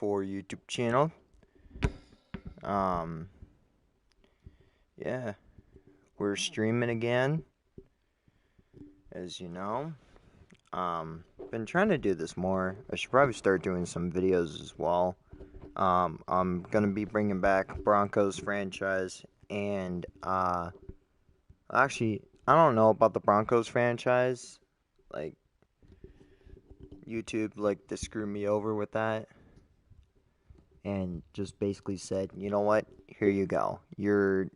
FantasticFour YouTube channel. Yeah, we're streaming again, as you know. Been trying to do this more. I should probably start doing some videos as well. I'm gonna be bringing back Broncos franchise, and actually, I don't know about the Broncos franchise. Like, YouTube to screw me over with that, and just basically said, you know what? Here you go. You're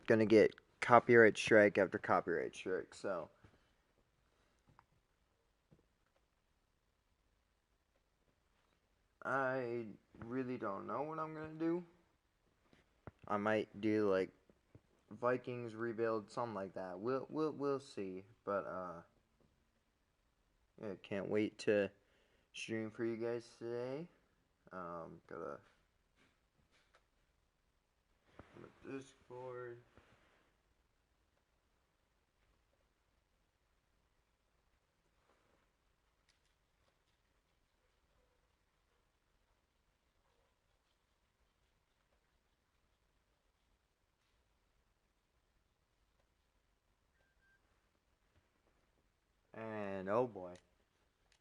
gonna get copyright strike after copyright strike. So I really don't know what I'm gonna do. I might do like Vikings rebuild, something like that. We'll see. But yeah, can't wait to stream for you guys today. Gotta Discord. And oh boy,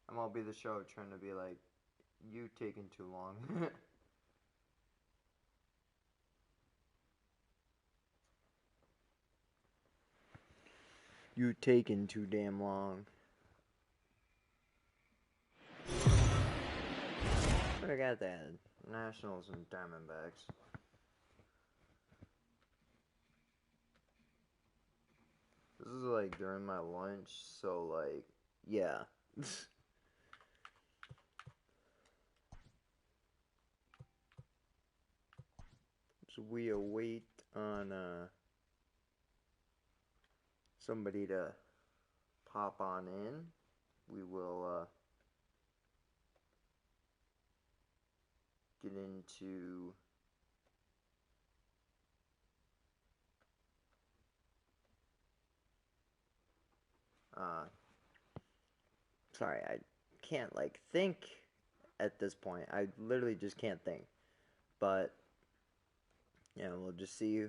I'm gonna be the show trying to be like, you taking too long. You taking too damn long. But I got that. Nationals and Diamondbacks. This is like during my lunch, so like, yeah. So we await on somebody to pop on in. We will get into sorry, I can't think at this point. I literally just can't think. But yeah, we'll just see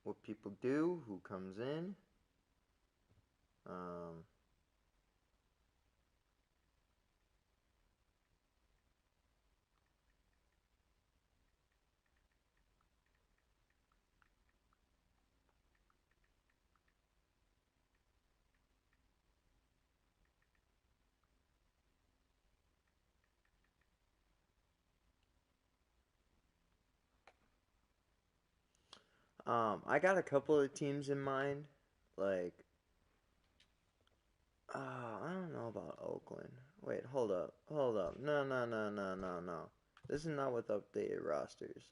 what people do, who comes in. I got a couple of teams in mind. Like, I don't know about Oakland. Wait, hold up. No, no, no, no, no, no. This is not with updated rosters.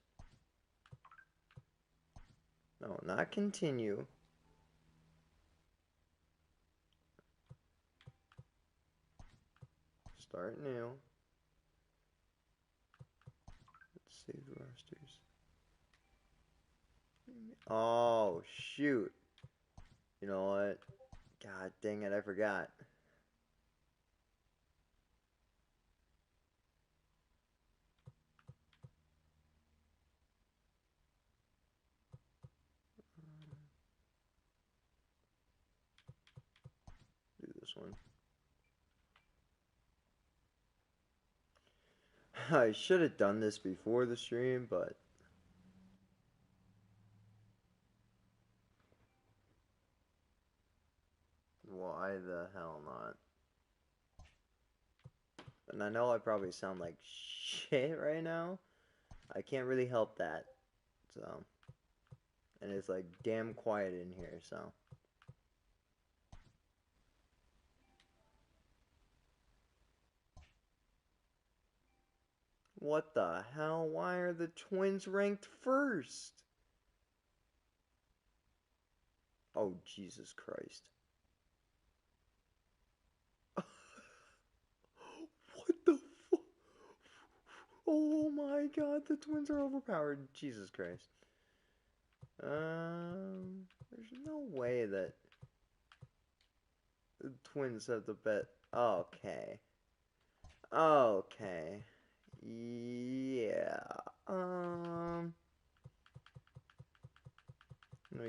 No, not continue. Start new. Let's save the rosters. Oh, shoot. You know what? God dang it, I forgot. Do this one. I should have done this before the stream, but why the hell not? And I know I probably sound like shit right now. I can't really help that. So, and it's like damn quiet in here, so. What the hell? Why are the Twins ranked first? Oh, Jesus Christ. What the fuck? Oh my God, the Twins are overpowered. Jesus Christ. There's no way that the Twins have the bet. Okay. Okay. Yeah. No,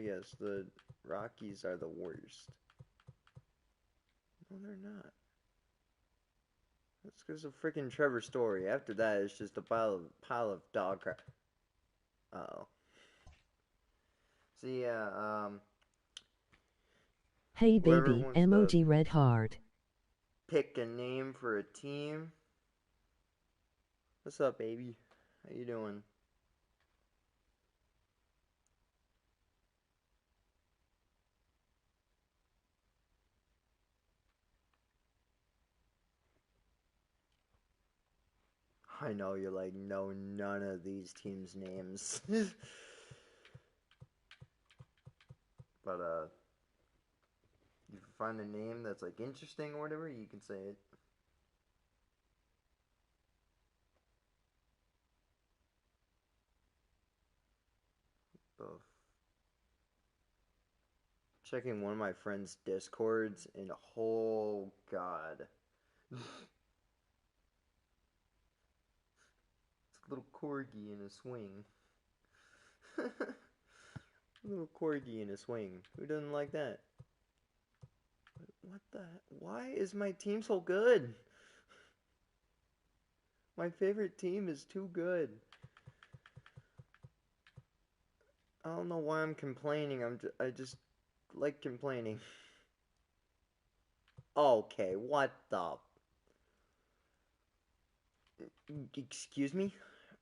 yes, the Rockies are the worst. No, they're not. That's because of freaking Trevor Story. After that, it's just a pile of dog crap. Uh-oh. So, yeah, Hey whoever baby, wants to emoji red heart. pick a name for a team. What's up, baby? How you doing? I know you're like, no, none of these teams' names. But, if you find a name that's, like, interesting or whatever, you can say it. Both. Checking one of my friend's Discords, and oh, God. It's a little corgi in a swing. Little corgi in a swing. Who doesn't like that? What the? Why is my team so good? My favorite team is too good. I don't know why I'm complaining. I just like complaining. Okay, what the? Excuse me?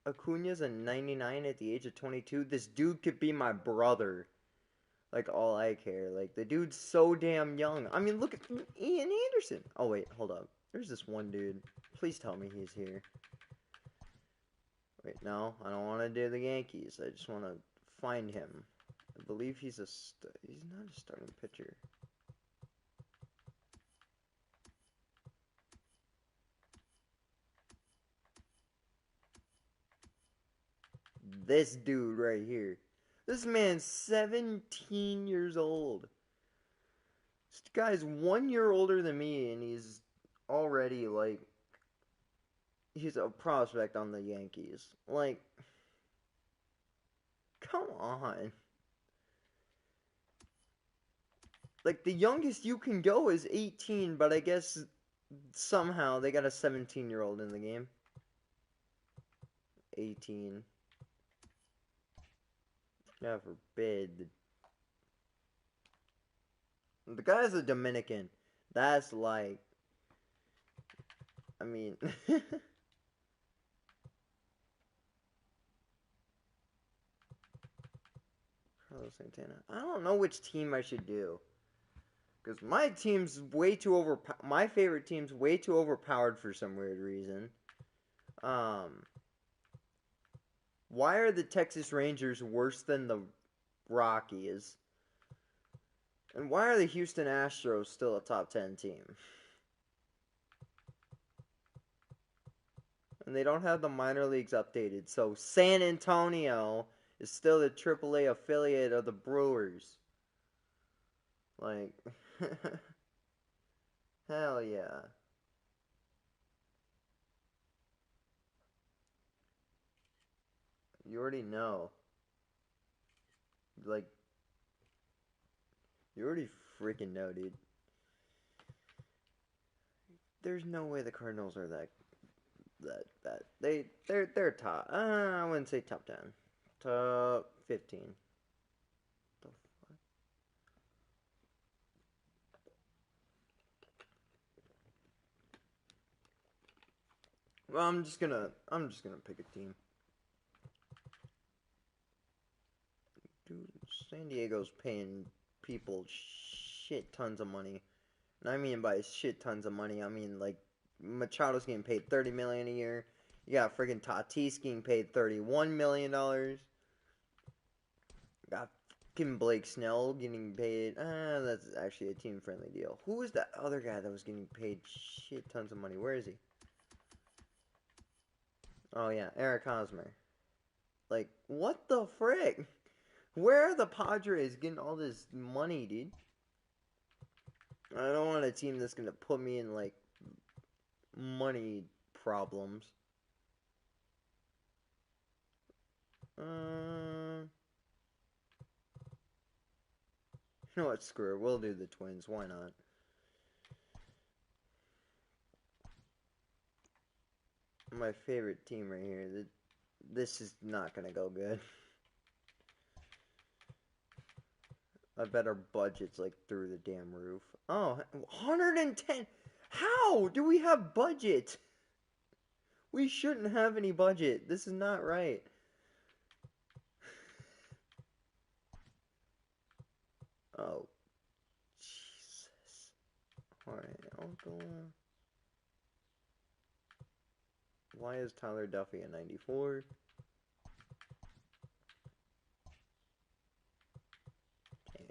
Acuna's a 99 at the age of 22. This dude could be my brother. Like, all I care. Like, the dude's so damn young. I mean, look at Ian Anderson. Oh, wait, hold up. There's this one dude. Please tell me he's here. Wait, no, I don't want to do the Yankees. I just want to find him. I believe he's he's not a starting pitcher. This dude right here. This man's 17 years old. This guy's 1 year older than me, and he's already, like, he's a prospect on the Yankees. Like, come on. Like, the youngest you can go is 18, but I guess somehow they got a 17-year-old in the game. 18. God forbid. The guy's a Dominican. That's like, I mean, Carlos Santana. I don't know which team I should do. Because my team's way too my favorite team's way too overpowered for some weird reason. Why are the Texas Rangers worse than the Rockies? And why are the Houston Astros still a top 10 team? And they don't have the minor leagues updated. So San Antonio is still the AAA affiliate of the Brewers. Like, hell yeah. You already know. Like, you already freaking know, dude. There's no way the Cardinals are that they're top. I wouldn't say top 10. Top 15. The fuck? Well, I'm just gonna pick a team. Dude, San Diego's paying people shit tons of money. And I mean by shit tons of money, I mean like Machado's getting paid $30 million a year. You got freaking Tatis getting paid $31 million. Got fucking Blake Snell getting paid. That's actually a team friendly deal. Who was that other guy that was getting paid shit tons of money? Where is he? Oh yeah, Eric Hosmer. Like, what the frick? Where are the Padres getting all this money, dude? I don't want a team that's gonna put me in like money problems. You know what? Screw it. We'll do the Twins. Why not? My favorite team right here. This is not gonna go good. I bet our budget's like through the damn roof. Oh, 110. How do we have budget? We shouldn't have any budget. This is not right. Oh, Jesus. Alright, I'll go. Why is Tyler Duffy a 94? Okay.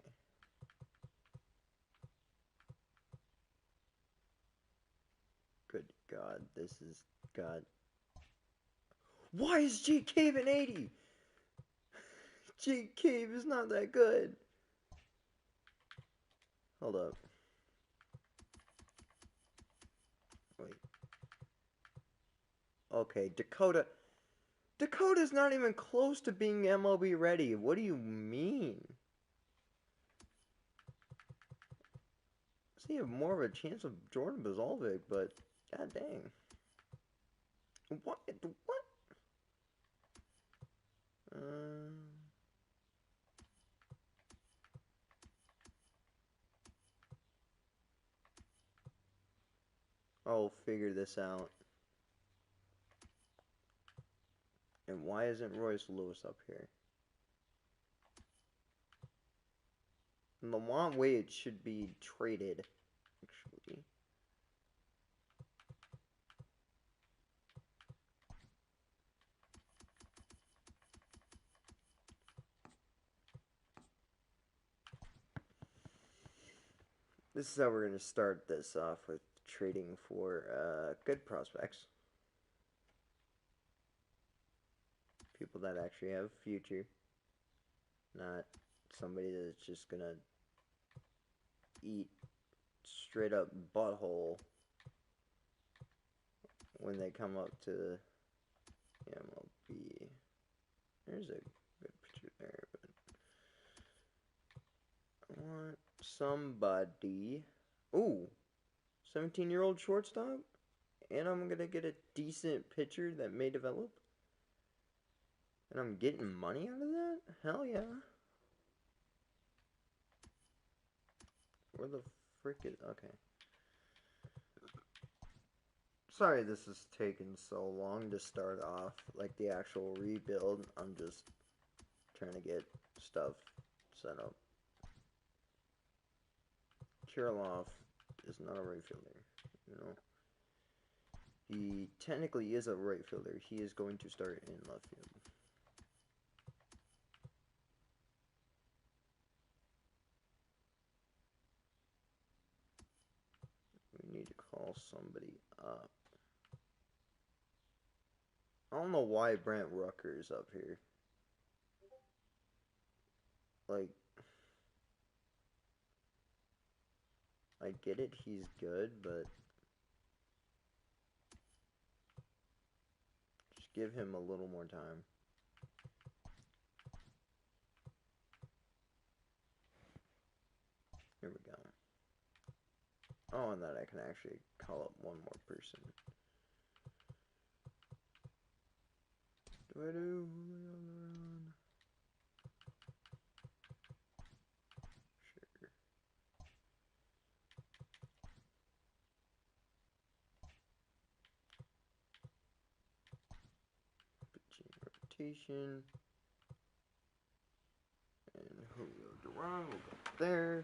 Good God, this is God. Why is Jake Cave an 80? Jake Cave is not that good. Hold up. Wait. Okay, Dakota. Dakota's not even close to being MLB ready. What do you mean? See, you have more of a chance of Jordan Bazalvic, but god dang. What? What? I'll figure this out. And why isn't Royce Lewis up here? And Lamont Wade should be traded, actually. This is how we're going to start this off, with trading for good prospects. People that actually have a future. Not somebody that's just going to eat straight up butthole when they come up to the MLB. There's a good picture there, but I want somebody. Ooh, 17-year-old shortstop, and I'm gonna get a decent pitcher that may develop, and I'm getting money out of that. Hell yeah! Where the frick is? Okay. Sorry this is taking so long to start off, like the actual rebuild. I'm just trying to get stuff set up. Kiriloff is not a right fielder, you know. He technically is a right fielder. He is going to start in left field. We need to call somebody up. I don't know why Brent Rucker's up here. Like, I get it, he's good, but just give him a little more time. Here we go. Oh, and that I can actually call up one more person. Do I do? Sure. Pitching rotation. And Julio Duran will go there.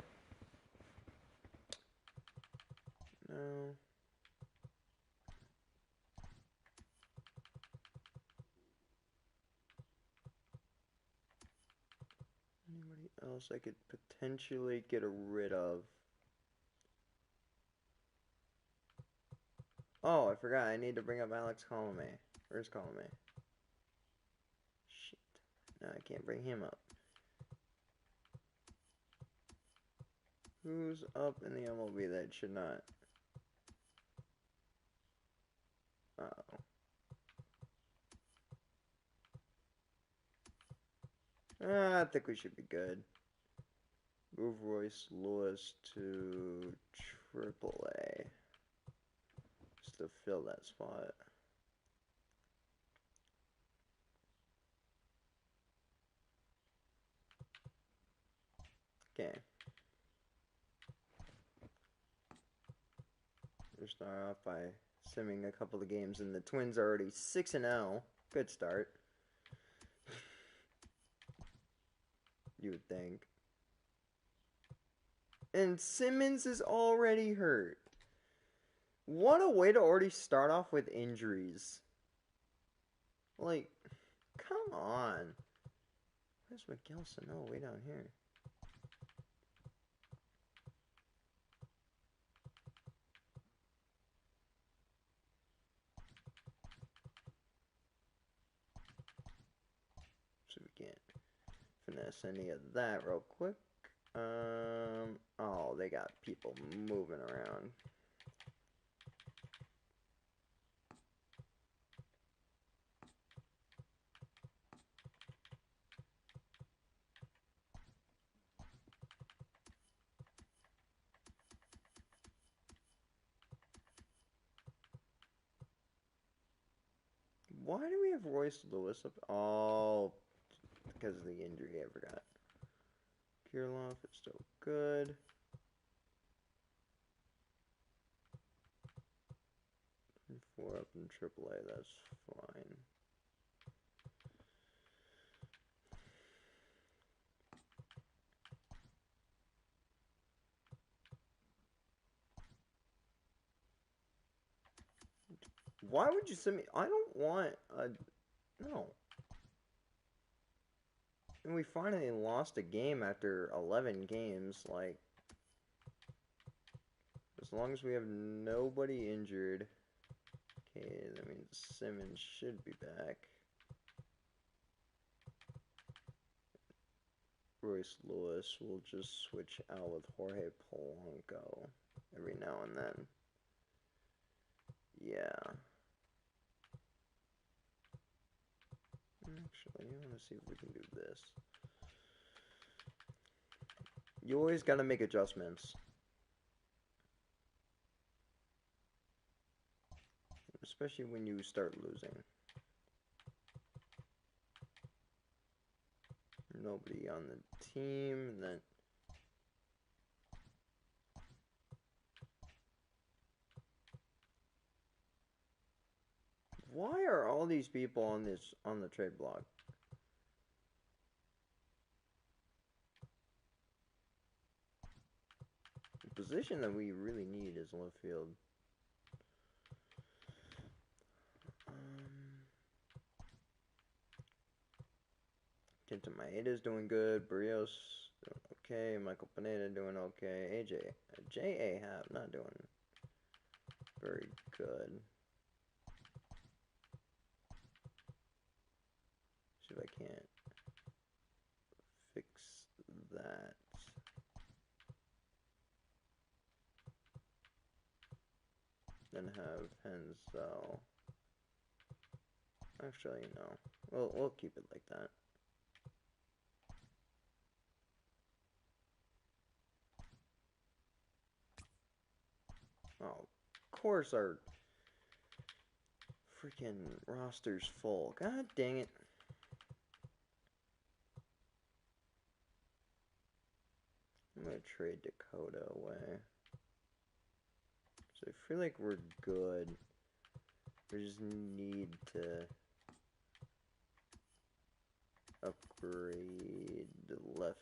No. Anybody else I could potentially get rid of? Oh, I forgot. I need to bring up Alex Colomé. Where's Colomé? Shit. No, I can't bring him up. Who's up in the MLB that should not? Uh-oh. I think we should be good. Move Royce Lewis to AAA. Just to fill that spot. Okay. We'll start off by simming a couple of games, and the Twins are already 6-0. Good start. You would think. And Simmons is already hurt. What a way to already start off with injuries. Like, come on. Where's McGilson? Oh, way down here. So we can't finesse any of that real quick. Oh, they got people moving around. Why do we have Royce Lewis up? Oh, because of the injury, I forgot. Kiriloff is still good. Four up in AAA, that's fine. Why would you send me? I don't want a... No. And we finally lost a game after 11 games, like... As long as we have nobody injured... Okay, that means Simmons should be back. Royce Lewis will just switch out with Jorge Polanco every now and then. Yeah. Actually, I want to see if we can do this. You always got to make adjustments. Especially when you start losing. Nobody on the team, and then... Why are all these people on the trade block? The position that we really need is left field. Quintana is doing good. Barrios doing okay. Michael Pineda doing okay. J.A. Happ not doing very good. See if I can't fix that. Then have Henzel. Actually, no. We'll keep it like that. Oh, of course our freaking roster's full. God dang it. I'm gonna trade Dakota away. So I feel like we're good. We just need to upgrade the left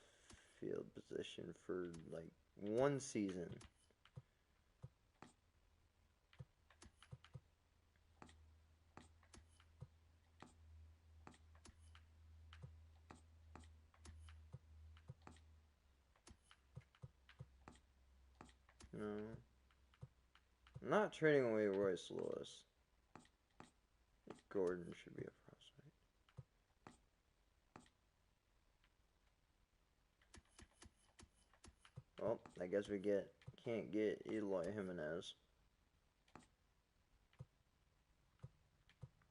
field position for like one season. No. I'm not trading away Royce Lewis. Gordon should be a prospect. Well, I guess we can't get Eloy Jimenez.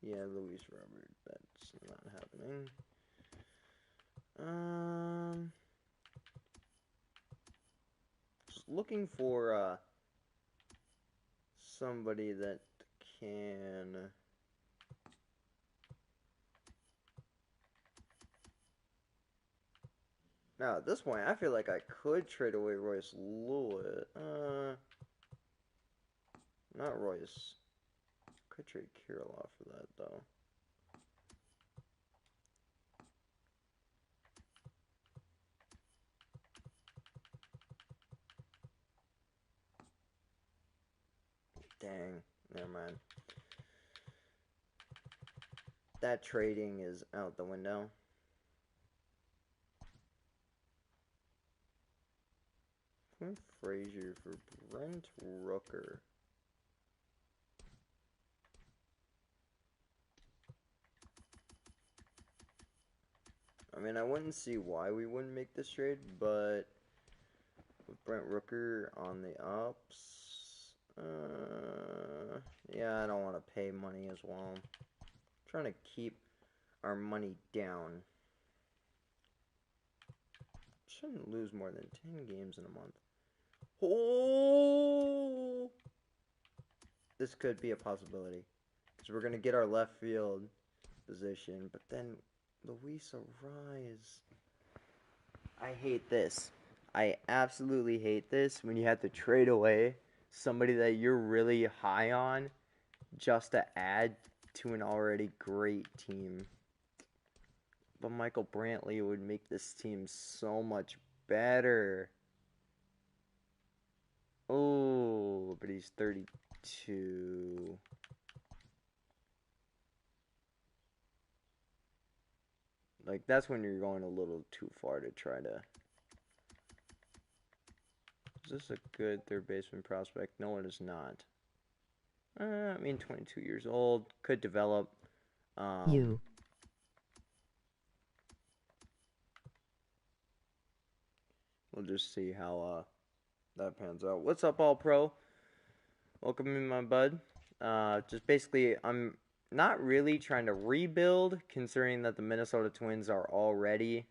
Yeah, Luis Robert. That's not happening. Just looking for somebody that can. Now at this point, I feel like I could trade away Royce Lewis. Not Royce. Could trade Kiriloff for that though. Dang, never mind. That trading is out the window. Clint Frazier for Brent Rooker. I mean, I wouldn't see why we wouldn't make this trade, but with Brent Rooker on the ups, yeah, I don't want to pay money as well. I'm trying to keep our money down. Shouldn't lose more than 10 games in a month. Oh! This could be a possibility. Because we're going to get our left field position. But then Luis Arraez. I hate this. I absolutely hate this when you have to trade away somebody that you're really high on just to add to an already great team. But Michael Brantley would make this team so much better. Oh, but he's 32. Like, that's when you're going a little too far to try to... Is this a good third baseman prospect? No, it is not. I mean, 22 years old. Could develop. We'll just see how that pans out. What's up, All Pro? Welcome in, my bud. Just basically, I'm not really trying to rebuild, considering that the Minnesota Twins are already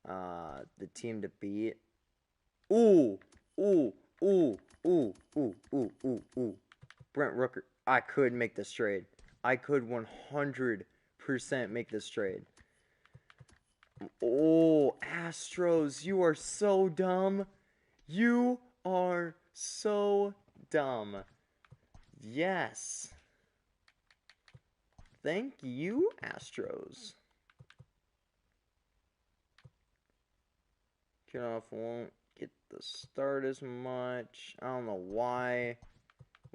the team to beat. Ooh. Brent Rooker. I could make this trade. I could 100% make this trade. Oh, Astros, you are so dumb. You are so dumb. Yes. Thank you, Astros. Kiriloff won't get the start as much. I don't know why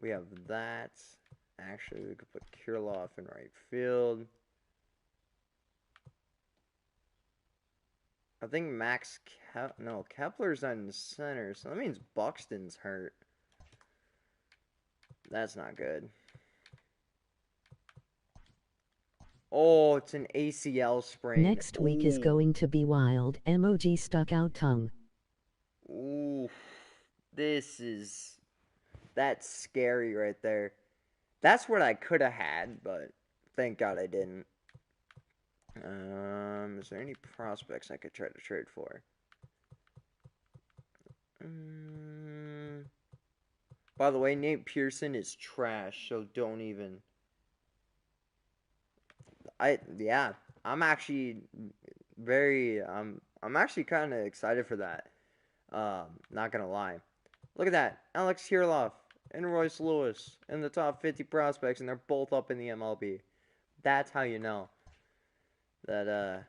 we have that. Actually, we could put Kiriloff in right field. I think Kepler's on center, so that means Boxton's hurt. That's not good. Oh, it's an ACL sprain. Next week is going to be wild. Emoji stuck out tongue. Ooh, that's scary right there. That's what I could have had, but thank God I didn't. Is there any prospects I could try to trade for? By the way, Nate Pearson is trash, so don't even. I'm actually I'm actually kind of excited for that. Not gonna lie. Look at that, Alex Kiriloff and Royce Lewis in the top 50 prospects, and they're both up in the MLB. That's how you know that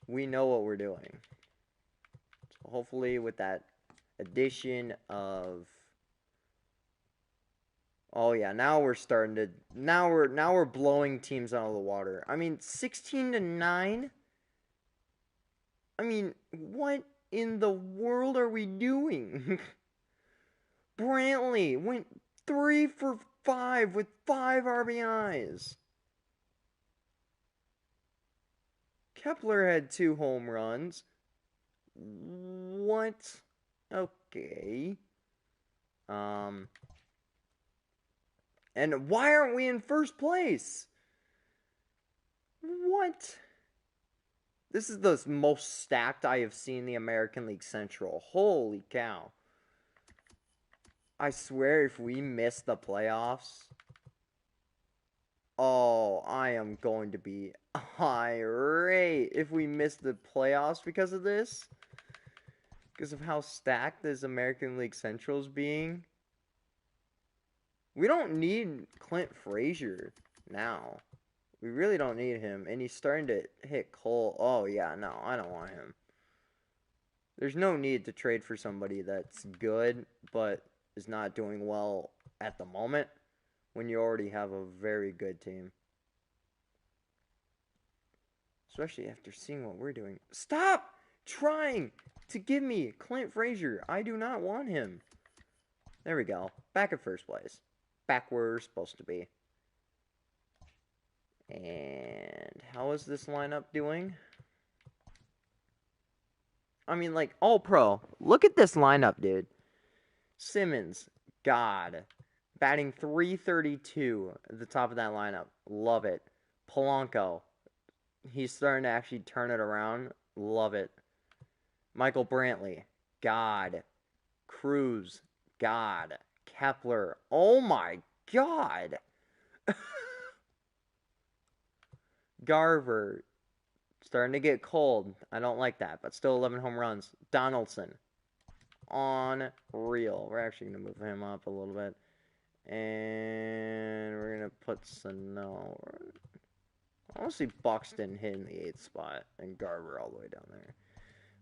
we know what we're doing. So hopefully, with that addition of, oh yeah, now we're starting to now we're blowing teams out of the water. I mean, 16-9. I mean, what in the world are we doing? Brantley went 3 for 5 with 5 RBIs. Kepler had 2 home runs. What? Okay. And why aren't we in first place? What? This is the most stacked I have seen the American League Central. Holy cow. I swear if we miss the playoffs... Oh, I am going to be irate if we miss the playoffs because of this. Because of how stacked this American League Central is being. We don't need Clint Frazier now. We really don't need him. And he's starting to hit Cole. Oh, yeah, no, I don't want him. There's no need to trade for somebody that's good, but is not doing well at the moment when you already have a very good team. Especially after seeing what we're doing. Stop trying to give me Clint Frazier. I do not want him. There we go. Back at first place. Back where we're supposed to be. And how is this lineup doing? I mean, like, all pro. Look at this lineup, dude. Simmons, God. Batting .332 at the top of that lineup. Love it. Polanco. He's starting to actually turn it around. Love it. Michael Brantley. God. Cruz. God. Kepler. Oh my God. Garver. Starting to get cold. I don't like that, but still 11 home runs. Donaldson. Unreal. We're actually going to move him up a little bit. And we're going to put Sano. I want to see Boxton hitting the 8th spot and Garver all the way down there.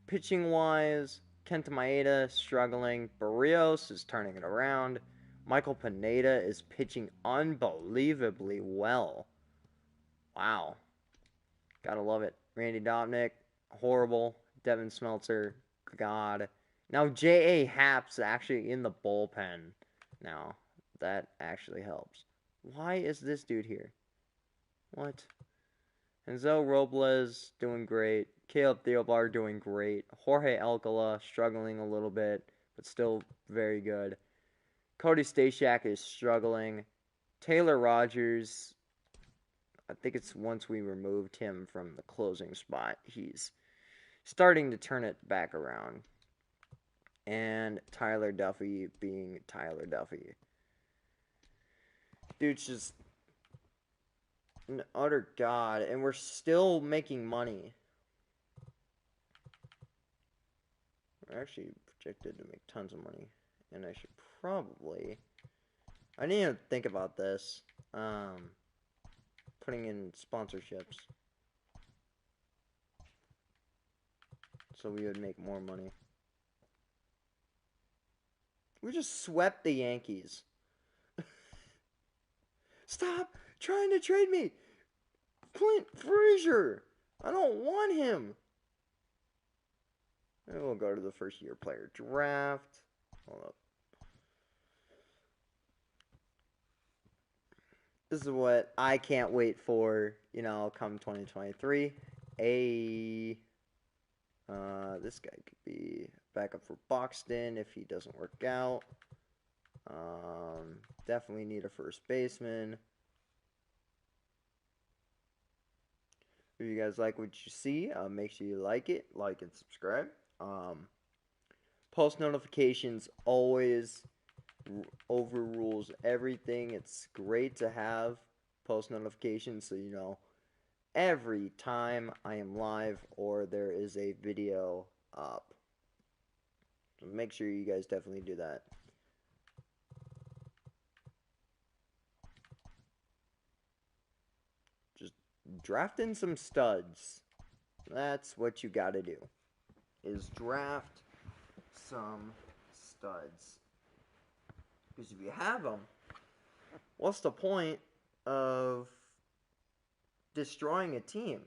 Pitching-wise, Kenta Maeda struggling. Barrios is turning it around. Michael Pineda is pitching unbelievably well. Wow. Gotta love it. Randy Domnick, horrible. Devin Smeltzer, God. Now J.A. Happ's actually in the bullpen now. That actually helps. Why is this dude here? What? Enzo Robles doing great. Caleb Theobar doing great. Jorge Alcala struggling a little bit, but still very good. Cody Stashak is struggling. Taylor Rogers, I think it's once we removed him from the closing spot, he's starting to turn it back around. And Tyler Duffy being Tyler Duffy. Dude's just an utter god, and we're still making money. We're actually projected to make tons of money, and I should probably... I didn't even think about this. Putting in sponsorships. So we would make more money. We just swept the Yankees. Stop trying to trade me! Clint Frazier! I don't want him! And we'll go to the first year player draft. Hold up. This is what I can't wait for, you know, come 2023. This guy could be backup for Boxton if he doesn't work out. Definitely need a first baseman. If you guys like what you see, make sure you like and subscribe. Post notifications always overrules everything. It's great to have post notifications so you know every time I am live or there is a video up. So make sure you guys definitely do that. Just draft in some studs. That's what you gotta do. Is draft some studs. Because if you have them, what's the point of destroying a team?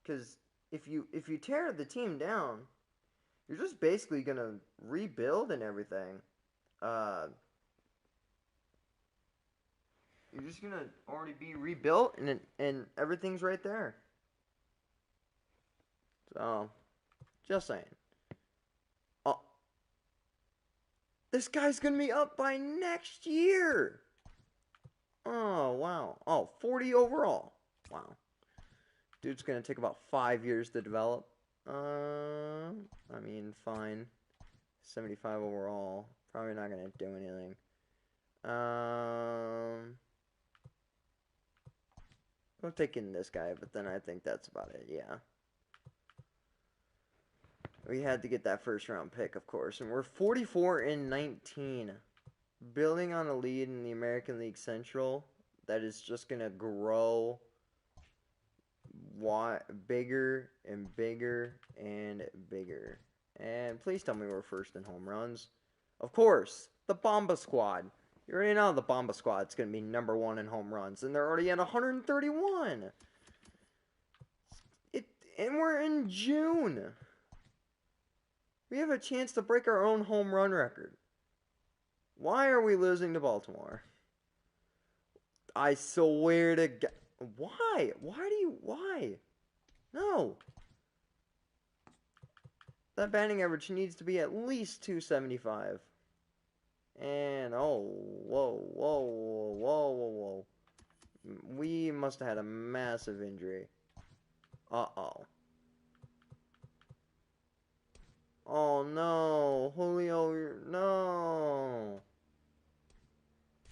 Because if you tear the team down, you're just basically gonna rebuild and everything. You're just gonna already be rebuilt and everything's right there. So, just saying. Oh, this guy's gonna be up by next year. Oh, wow. Oh, 40 overall. Wow. Dude's going to take about 5 years to develop. I mean, fine. 75 overall. Probably not going to do anything. I'm taking this guy, but then I think that's about it, yeah. We had to get that first round pick, of course. And we're 44-19. Building on a lead in the American League Central that is just going to grow bigger and bigger and bigger. And please tell me we're first in home runs. Of course, the Bomba Squad. You already know the Bomba Squad's going to be number 1 in home runs. And they're already at 131. And we're in June. We have a chance to break our own home run record. Why are we losing to Baltimore? I swear to God. Why? Why? No. That batting average needs to be at least 275. And, whoa. We must have had a massive injury. Uh-oh. Oh, no. Julio, no.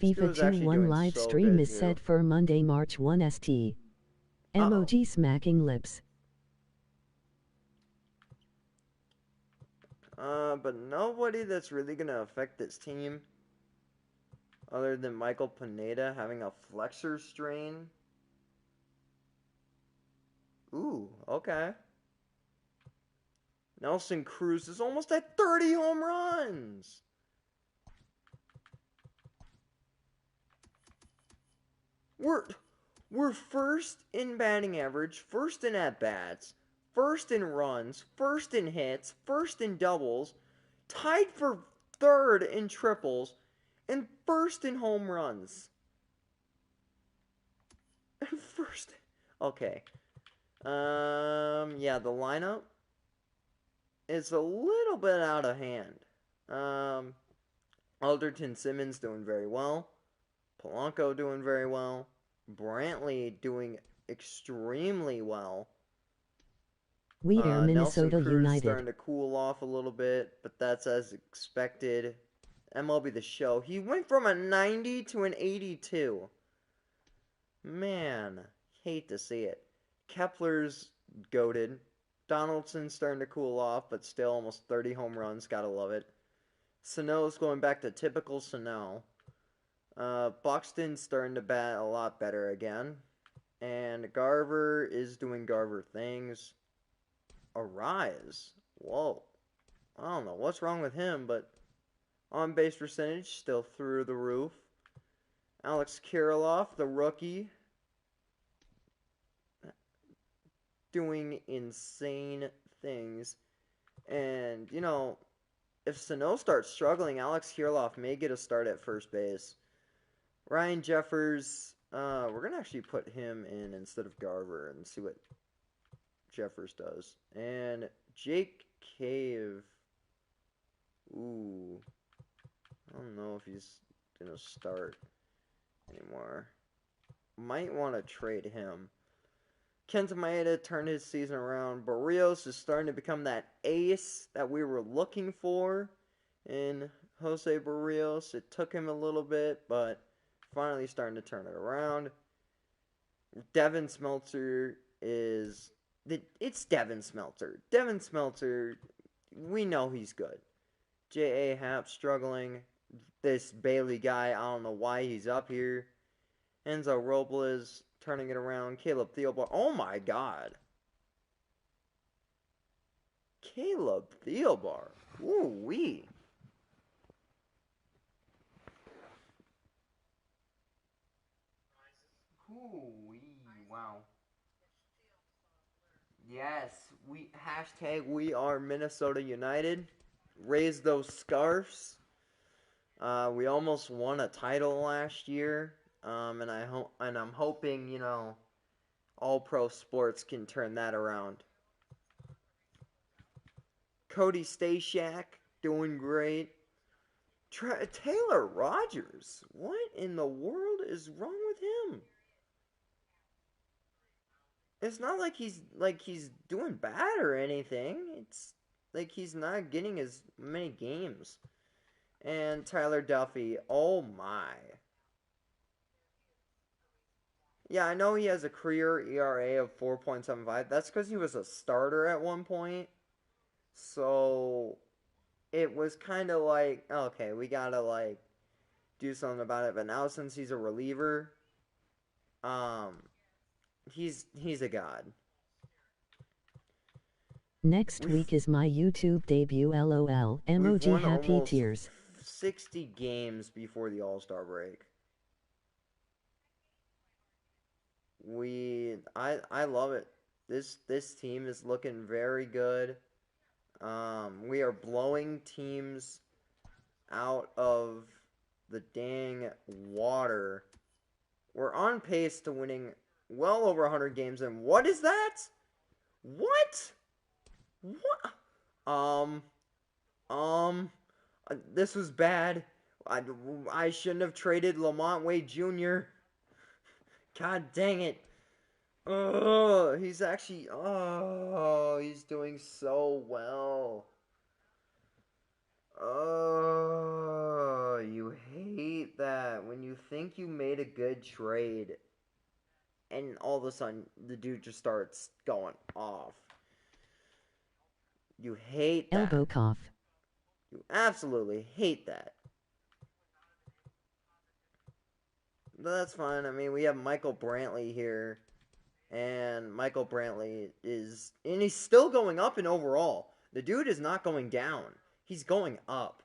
FIFA 21 live stream is set for Monday, March 1 ST. Emoji smacking lips. But nobody that's really going to affect this team other than Michael Pineda having a flexor strain. Ooh, okay. Nelson Cruz is almost at 30 home runs. We're first in batting average, first in at-bats, first in runs, first in hits, first in doubles, tied for third in triples, and first in home runs. First. Okay. Yeah, the lineup is a little bit out of hand. Alderton Simmons doing very well. Polanco doing very well. Brantley doing extremely well. We are Minnesota Nelson Cruz United. starting to cool off a little bit, but that's as expected. MLB The Show. He went from a 90 to an 82. Man, hate to see it. Kepler's goated. Donaldson's starting to cool off, but still almost 30 home runs. Gotta love it. Sano's going back to typical Sano. Boxton's starting to bat a lot better again. And Garver is doing Garver things. Arise. Whoa. I don't know what's wrong with him, but on base percentage still through the roof. Alex Kiriloff, the rookie, doing insane things. And, you know, if Sano starts struggling, Alex Kiriloff may get a start at first base. Ryan Jeffers, we're going to actually put him in instead of Garver and see what Jeffers does. And Jake Cave, ooh, I don't know if he's going to start anymore. Might want to trade him. Kenta Maeda turned his season around. Barrios is starting to become that ace that we were looking for in Jose Barrios. It took him a little bit, but finally starting to turn it around. Devin Smeltzer is... It's Devin Smeltzer. Devin Smeltzer, we know he's good. J.A. Happ struggling. This Bailey guy, I don't know why he's up here. Enzo Robles turning it around. Caleb Theobar. Oh my God. Caleb Theobar. Ooh-wee. Ooh-wee. Wow. Yes. We are Minnesota United. Raise those scarves. We almost won a title last year. And I'm hoping, you know, All Pro Sports can turn that around. Cody Stashak doing great. Taylor Rogers, what in the world is wrong with him? It's not like he's doing bad or anything. It's like he's not getting as many games. And Tyler Duffy, oh my. Yeah, I know he has a career ERA of 4.75. That's because he was a starter at one point. So it was kind of like, okay, we gotta like do something about it. But now since he's a reliever, um, he's a god. Next We've week is my YouTube debut. LOL. we've Emoji won happy almost tears. 60 games before the All-Star break. I love it. This team is looking very good. We are blowing teams out of the dang water. We're on pace to winning well over 100 games. And what is that? What? What? Um, this was bad. I shouldn't have traded Lamont Wade Jr. God dang it. Oh, he's actually. Oh, he's doing so well. Oh, you hate that when you think you made a good trade and all of a sudden the dude just starts going off. You hate that. Elbow cough. You absolutely hate that. But that's fine. I mean, we have Michael Brantley here, and Michael Brantley is, and he's still going up in overall. The dude is not going down. He's going up.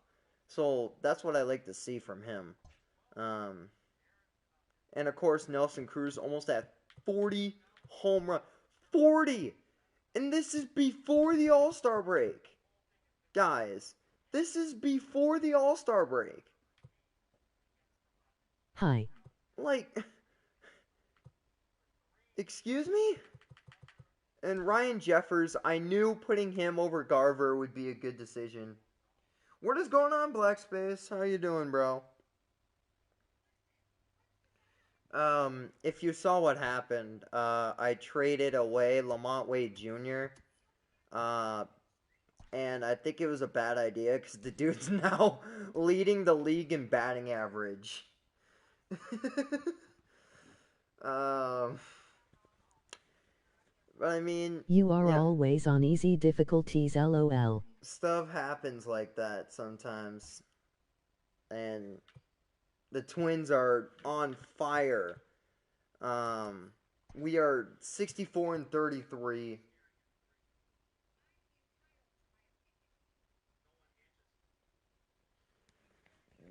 So that's what I like to see from him. And of course, Nelson Cruz almost at 40 home run. 40! And this is before the All-Star break. Guys, this is before the All-Star break. Hi. Like, excuse me? And Ryan Jeffers, I knew putting him over Garver would be a good decision. What is going on, Black Space? How you doing, bro? If you saw what happened, I traded away Lamont Wade Jr. And I think it was a bad idea because the dude's now leading the league in batting average. um, but I mean, You are yeah, always on easy difficulties. LOL. stuff happens like that sometimes, and the Twins are on fire. We are 64-33.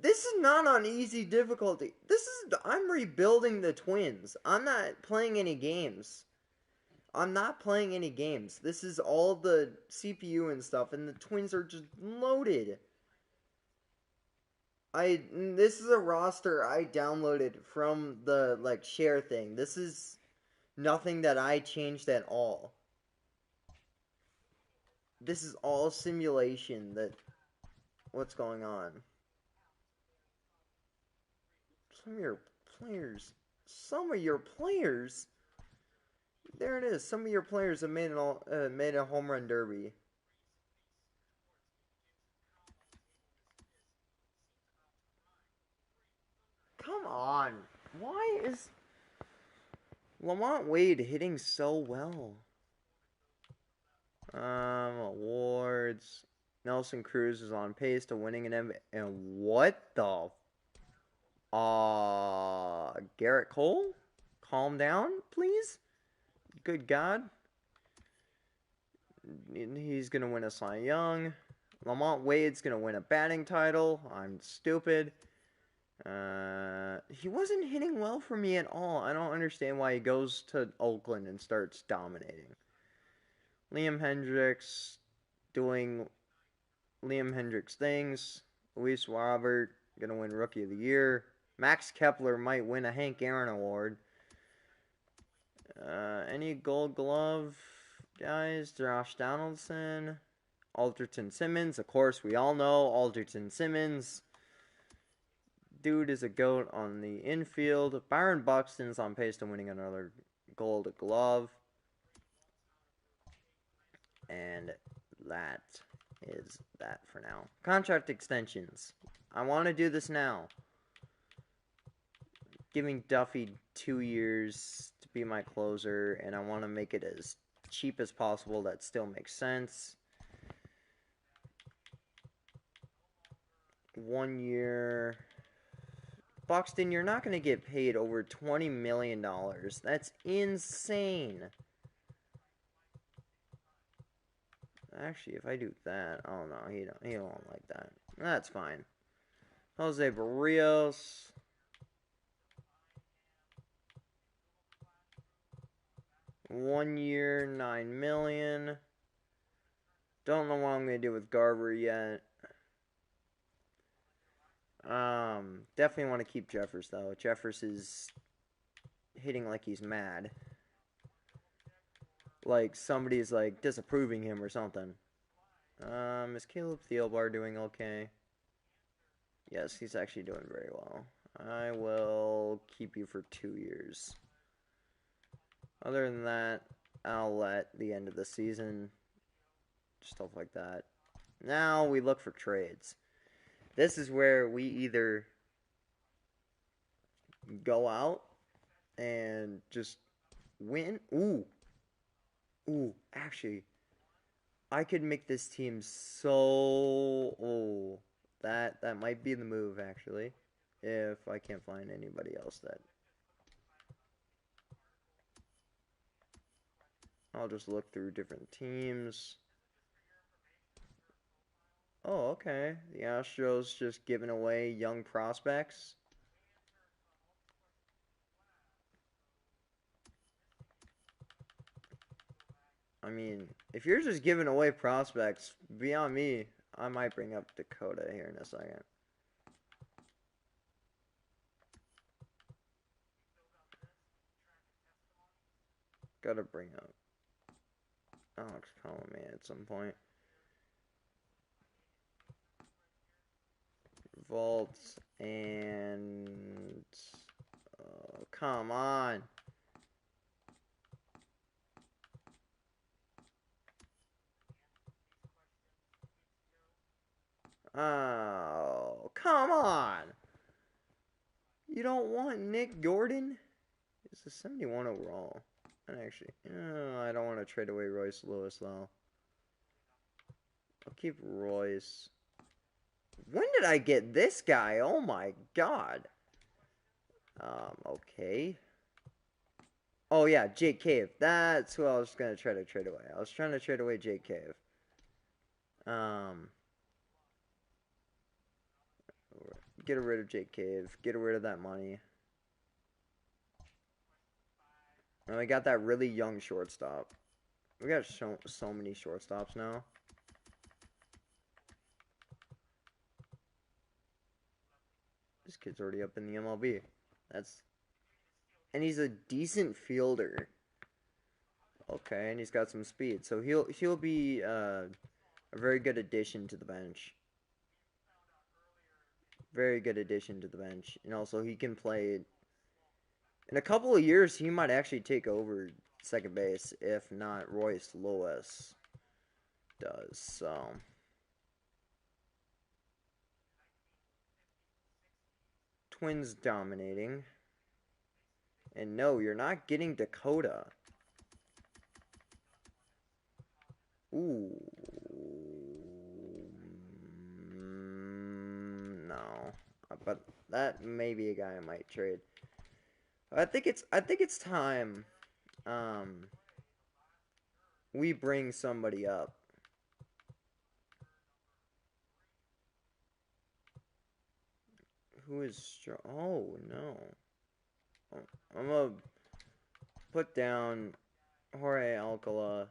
This is not on easy difficulty. I'm rebuilding the Twins. I'm not playing any games. I'm not playing any games. This is all the CPU and stuff, and the Twins are just loaded. This is a roster I downloaded from the like share thing. This is nothing that I changed at all. This is all simulation that what's going on. Some of your players, there it is. Some of your players have made a home run derby. Come on. Why is Lamont Wade hitting so well? Awards. Nelson Cruz is on pace to winning an MVP. And what the? Garrett Cole? Calm down, please. Good God. He's going to win a Cy Young. Lamont Wade's going to win a batting title. I'm stupid. He wasn't hitting well for me at all. I don't understand why he goes to Oakland and starts dominating. Liam Hendricks doing Liam Hendricks things. Luis Robert gonna win Rookie of the Year. Max Kepler might win a Hank Aaron Award. Any Gold Glove guys? Josh Donaldson, Alderton Simmons. Of course, we all know Alderton Simmons. Dude is a goat on the infield. Byron Boxton's on pace to winning another Gold Glove. And that is that for now. Contract extensions. I want to do this now. Giving Duffy 2 years to be my closer, and I want to make it as cheap as possible. That still makes sense. 1 year. Boxton, you're not going to get paid over $20 million. That's insane. Actually, if I do that, oh no, he don't like that. That's fine. Jose Barrios. $1 year, $9 million. Don't know what I'm gonna do with Garber yet. Definitely want to keep Jeffers though. Jeffers is hitting like he's mad. Like somebody's like disapproving him or something. Is Caleb Theobar doing okay? Yes, he's actually doing very well. I will keep you for 2 years. Other than that, I'll let the end of the season, stuff like that. Now we look for trades. This is where we either go out and just win. Ooh, actually, I could make this team so... Oh, that might be the move, actually. If I can't find anybody else that... I'll just look through different teams. Oh, okay. The Astros just giving away young prospects. I mean, if you're just giving away prospects, beyond me, I might bring up Dakota here in a second. Gotta bring up Alex Colomé at some point. Vaults and... come on. Oh, come on. You don't want Nick Gordon? It's a 71 overall. And actually, I don't want to trade away Royce Lewis, though. I'll keep Royce. When did I get this guy? Oh my god. Okay. Oh yeah, Jake Cave. That's who I was gonna try to trade away. I was trying to trade away Jake Cave. Get rid of Jake Cave. Get rid of that money. And we got that really young shortstop. We got so many shortstops now. This kid's already up in the MLB. And he's a decent fielder. Okay, and he's got some speed, so he'll be a very good addition to the bench. Very good addition to the bench, and also he can play. In a couple of years, he might actually take over second base, if not Royce Lewis does. So. Twins dominating. And no, you're not getting Dakota. Ooh. No. But that may be a guy I might trade. I think it's time we bring somebody up. Who is strong? Oh, no. I'm going to put down Jorge Alcala,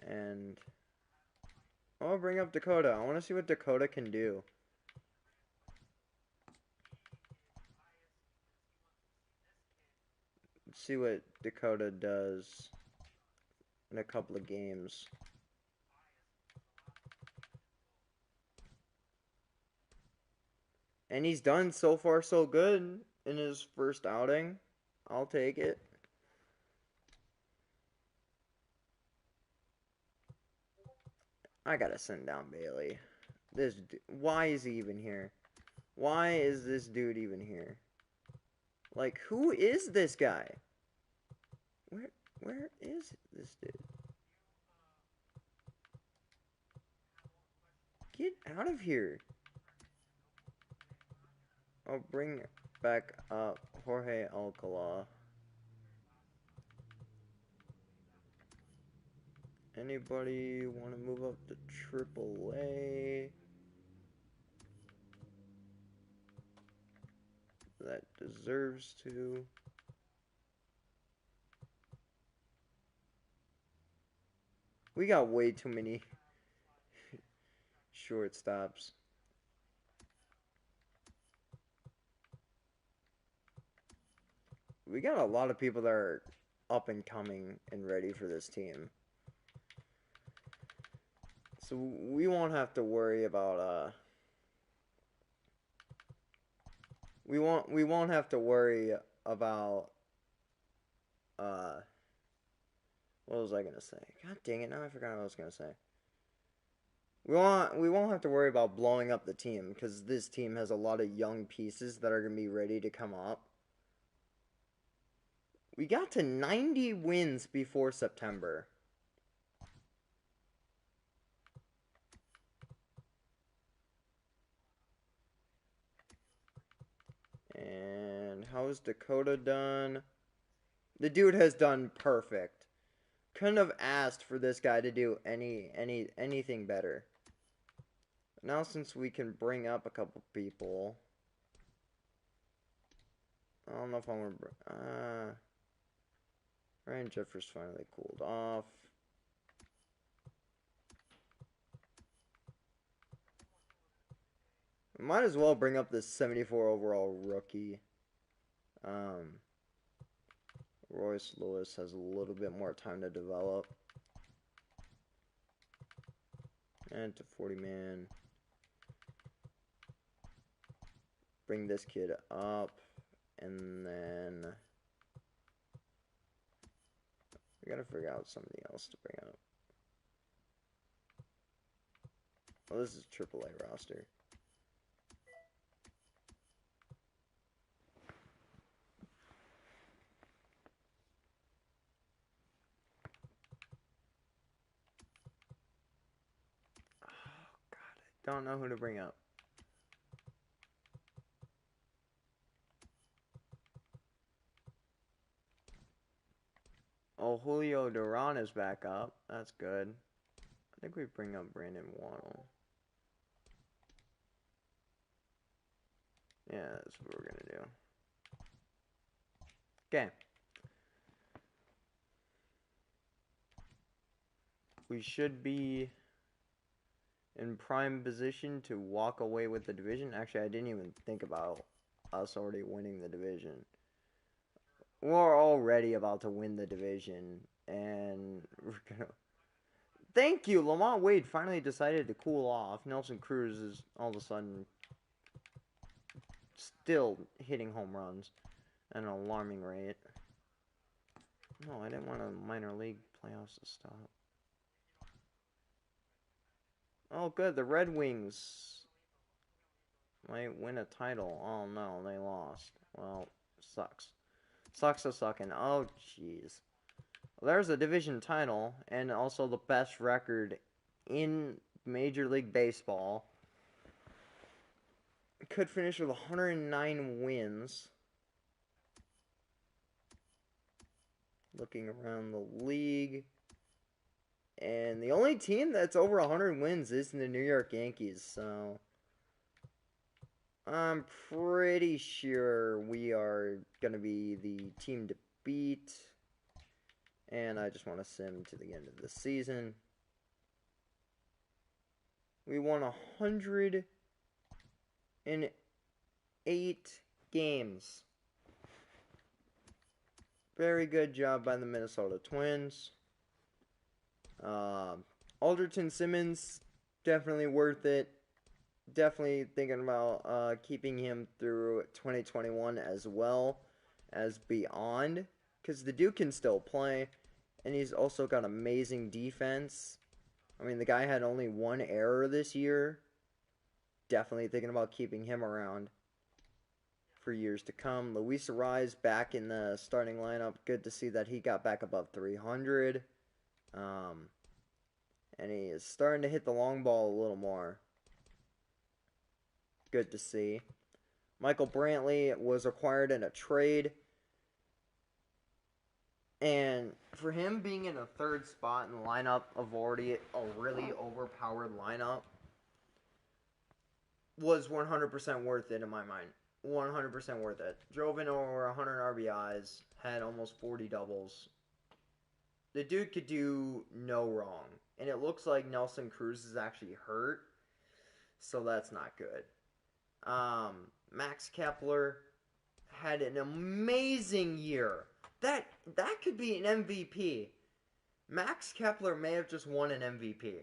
and I'm going to bring up Dakota. I want to see what Dakota can do. Let's see what Dakota does in a couple of games. And he's done so far so good in his first outing. I'll take it. I gotta send down Bailey. Why is he even here? Why is this dude even here? Like, who is this guy? Where is this dude? Get out of here. I'll bring back up Jorge Alcala. Anybody want to move up to AAA? That deserves to. We got way too many shortstops. We got a lot of people that are up and coming and ready for this team. So we won't have to worry about we won't have to worry about what was I gonna say? God dang it, now I forgot what I was gonna say. We won't have to worry about blowing up the team because this team has a lot of young pieces that are gonna be ready to come up. We got to 90 wins before September. And how is Dakota done? The dude has done perfect. Couldn't have asked for this guy to do anything better. Now since we can bring up a couple people, I don't know if I want to. Ryan Jeffers finally cooled off. Might as well bring up this 74 overall rookie. Royce Lewis has a little bit more time to develop. And to 40 man. Bring this kid up. And then we gotta figure out something else to bring up. Well, this is AAA roster. Don't know who to bring up. Oh, Julio Duran is back up. That's good. I think we bring up Brandon Waddle. Yeah, that's what we're gonna do. Okay. We should be in prime position to walk away with the division. Actually, I didn't even think about us already winning the division. We're already about to win the division, and we're gonna. Thank you, Lamont Wade finally decided to cool off. Nelson Cruz is all of a sudden still hitting home runs at an alarming rate. No, I didn't want a minor league playoffs to stop. Oh, good. The Red Wings might win a title. Oh, no. They lost. Well, sucks. Sucks to sucking. Oh, jeez. Well, there's a division title and also the best record in Major League Baseball. Could finish with 109 wins. Looking around the league. And the only team that's over 100 wins is the New York Yankees, so I'm pretty sure we are going to be the team to beat. And I just want to sim to the end of the season. We won 108 games. Very good job by the Minnesota Twins. Alderton Simmons, definitely worth it. Definitely thinking about keeping him through 2021 as well as beyond. Because the dude can still play. And he's also got amazing defense. I mean, the guy had only one error this year. Definitely thinking about keeping him around for years to come. Luis Arraez back in the starting lineup. Good to see that he got back above 300. And he is starting to hit the long ball a little more. Good to see. Michael Brantley was acquired in a trade. And for him being in a third spot in the lineup of already a really overpowered lineup was 100% worth it in my mind. 100% worth it. Drove in over 100 RBIs, had almost 40 doubles. The dude could do no wrong. And it looks like Nelson Cruz is actually hurt, so that's not good. Max Kepler had an amazing year. That could be an MVP. Max Kepler may have just won an MVP.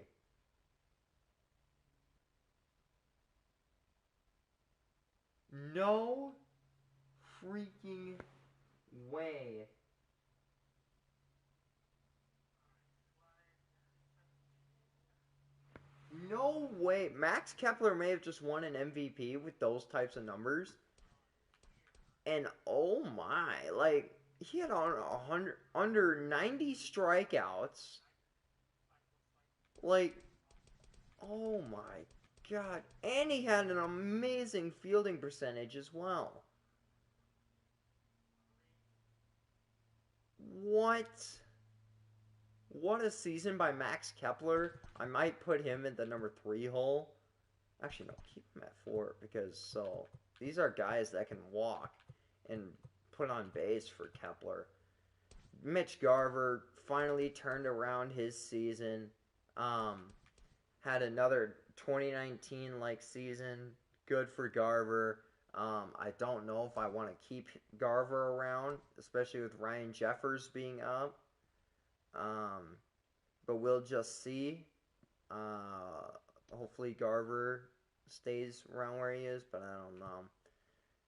No freaking way. No way. Max Kepler may have just won an MVP with those types of numbers. And oh my, like, he had on 100, under 90 strikeouts. Like, oh my God. And he had an amazing fielding percentage as well. What? What a season by Max Kepler. I might put him in the number 3 hole. Actually, no, keep him at 4 because these are guys that can walk and put on base for Kepler. Mitch Garver finally turned around his season. Had another 2019-like season. Good for Garver. I don't know if I want to keep Garver around, especially with Ryan Jeffers being up. But we'll just see. Hopefully Garver stays around where he is, but I don't know.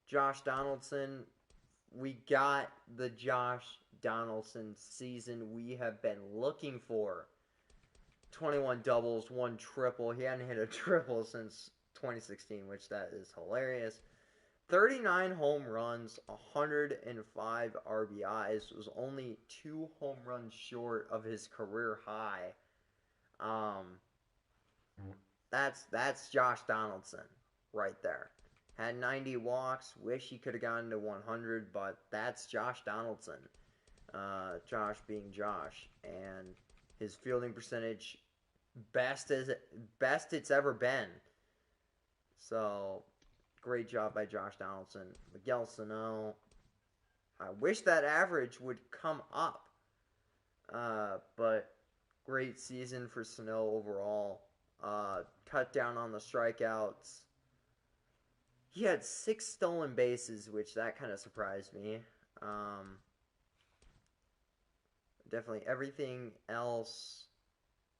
Josh Donaldson. We got the Josh Donaldson season we have been looking for. 21 doubles, 1 triple. He hadn't hit a triple since 2016, which that is hilarious. 39 home runs, 105 RBIs. Was only 2 home runs short of his career high. That's Josh Donaldson right there. Had 90 walks. Wish he could have gotten to 100, but that's Josh Donaldson. Josh being Josh, and his fielding percentage best it's ever been. So great job by Josh Donaldson. Miguel Sano. I wish that average would come up, but great season for Sano overall. Cut down on the strikeouts. He had 6 stolen bases, which that kind of surprised me. Definitely everything else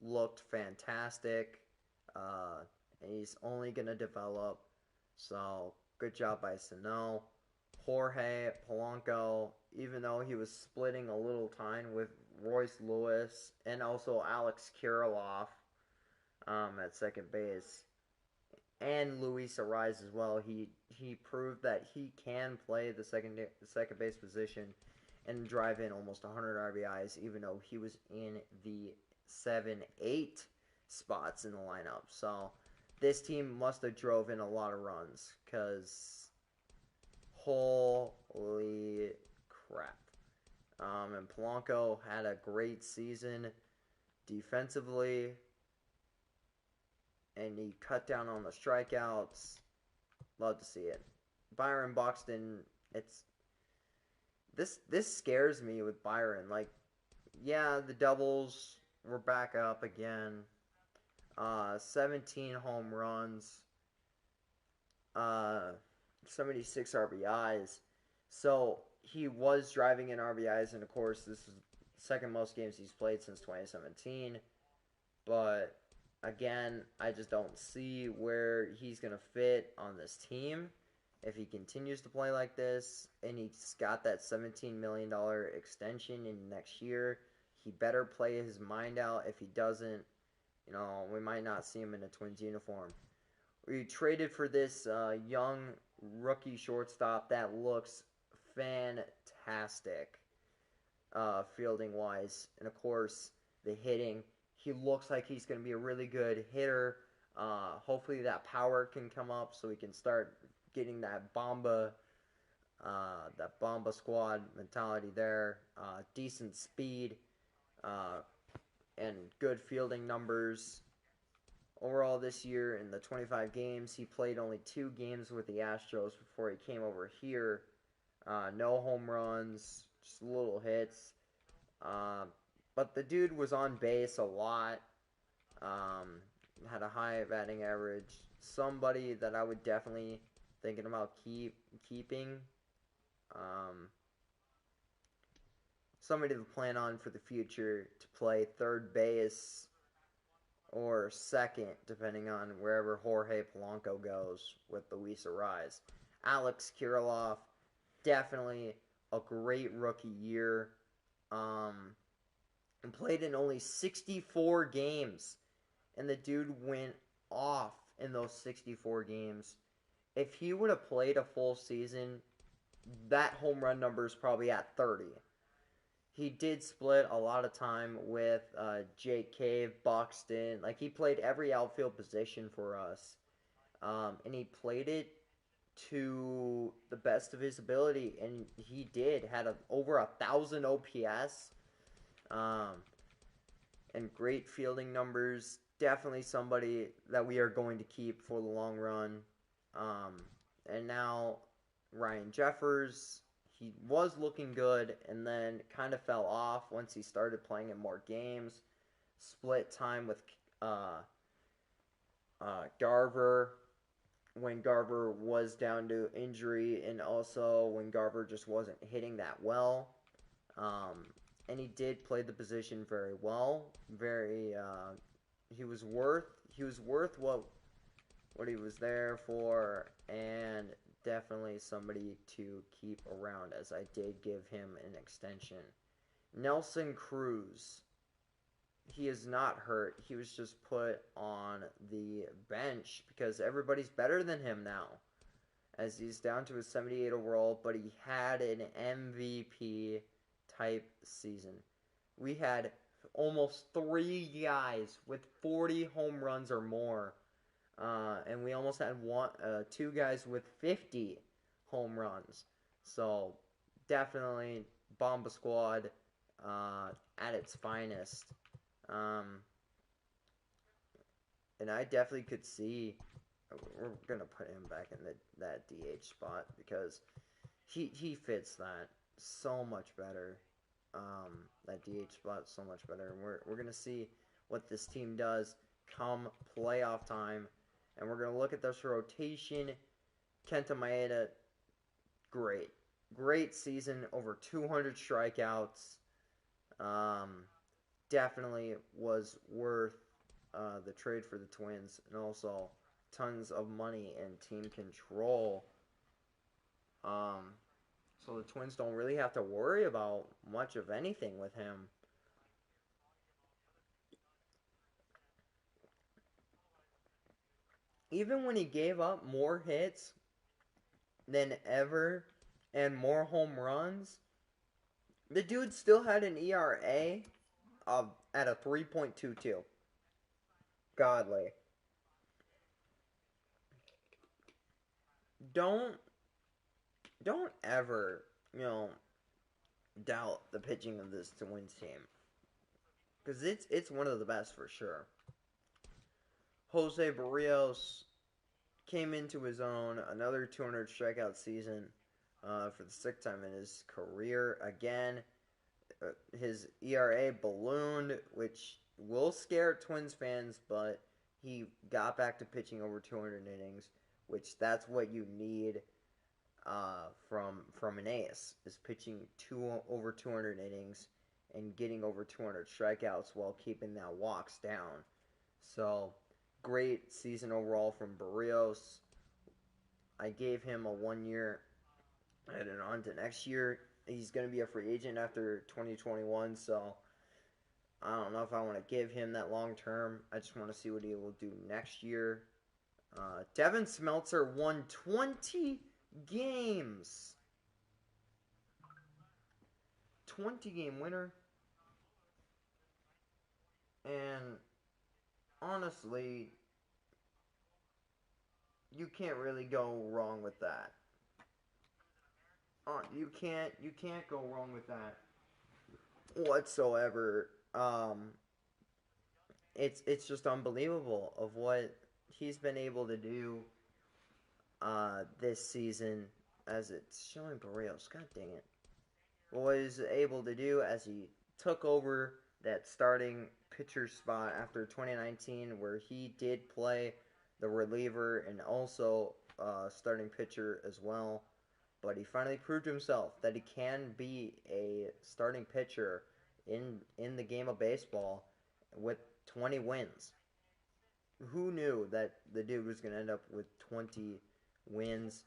looked fantastic. And he's only going to develop. So, good job by Sano. Jorge Polanco, even though he was splitting a little time with Royce Lewis and also Alex Kiriloff at second base, and Luis Arraez as well, he proved that he can play the second base position and drive in almost 100 RBIs, even though he was in the 7-8 spots in the lineup. So this team must have drove in a lot of runs, because holy crap. And Polanco had a great season defensively, and he cut down on the strikeouts. Love to see it. Byron Boxton, this scares me with Byron. Like, yeah, the doubles were back up again. 17 home runs, 76 RBIs. So he was driving in RBIs, and of course, this is the second most games he's played since 2017. But again, I just don't see where he's going to fit on this team if he continues to play like this, and he's got that $17 million extension in next year. He better play his mind out. If he doesn't, we might not see him in a Twins uniform. We traded for this young rookie shortstop that looks fantastic, fielding wise, and of course the hitting. He looks like he's going to be a really good hitter. Hopefully that power can come up so we can start getting that Bomba squad mentality there. Decent speed and good fielding numbers. Overall this year in the 25 games, he played only 2 games with the Astros before he came over here. No home runs, just little hits. But the dude was on base a lot. Had a high batting average. Somebody that I would definitely thinking about keeping. Somebody to plan on for the future to play third base or second, depending on wherever Jorge Polanco goes with Luis Arraez. Alex Kiriloff, definitely a great rookie year. And played in only 64 games. And the dude went off in those 64 games. If he would have played a full season, that home run number is probably at 30. He did split a lot of time with Jake Cave, Boxton. Like, he played every outfield position for us. And he played it to the best of his ability. And he did. Had over 1,000 OPS. And great fielding numbers. Definitely somebody that we are going to keep for the long run. And now Ryan Jeffers, he was looking good and then kind of fell off once he started playing in more games. Split time with Garver when Garver was down to injury, and also when Garver just wasn't hitting that well. And he did play the position very well. He was worth what he was there for, and definitely somebody to keep around, as I did give him an extension. Nelson Cruz. He is not hurt. He was just put on the bench because everybody's better than him now, as he's down to his 78 overall, but he had an MVP type season. We had almost 3 guys with 40 home runs or more. And we almost had 2 guys with 50 home runs. So, definitely Bomba Squad at its finest. And I definitely could see, we're going to put him back in that DH spot because he fits that so much better. That DH spot so much better. And we're going to see what this team does come playoff time. And we're going to look at this rotation. Kenta Maeda, great season, over 200 strikeouts. Definitely was worth the trade for the Twins, and also tons of money and team control. So the Twins don't really have to worry about much of anything with him. Even when he gave up more hits than ever and more home runs, the dude still had an ERA at a 3.22. Godly. Don't ever, doubt the pitching of this Twins team, because it's one of the best for sure. Jose Barrios came into his own, another 200 strikeout season for the 6th time in his career. Again, his ERA ballooned, which will scare Twins fans, but he got back to pitching over 200 innings, which that's what you need from an ace, is pitching over 200 innings and getting over 200 strikeouts while keeping that walks down. So, great season overall from Barrios. I gave him a 1 year, and on to next year. He's going to be a free agent after 2021, so I don't know if I want to give him that long term. I just want to see what he will do next year. Devin Smeltzer won 20 games. 20-game winner. And honestly, you can't really go wrong with that. You can't go wrong with that whatsoever. It's just unbelievable of what he's been able to do this season, as it's showing Barrios. God dang it. What he was able to do as he took over that starting pitcher spot after 2019, where he did play the reliever and also starting pitcher as well. But he finally proved himself that he can be a starting pitcher in the game of baseball with 20 wins. Who knew that the dude was going to end up with 20 wins?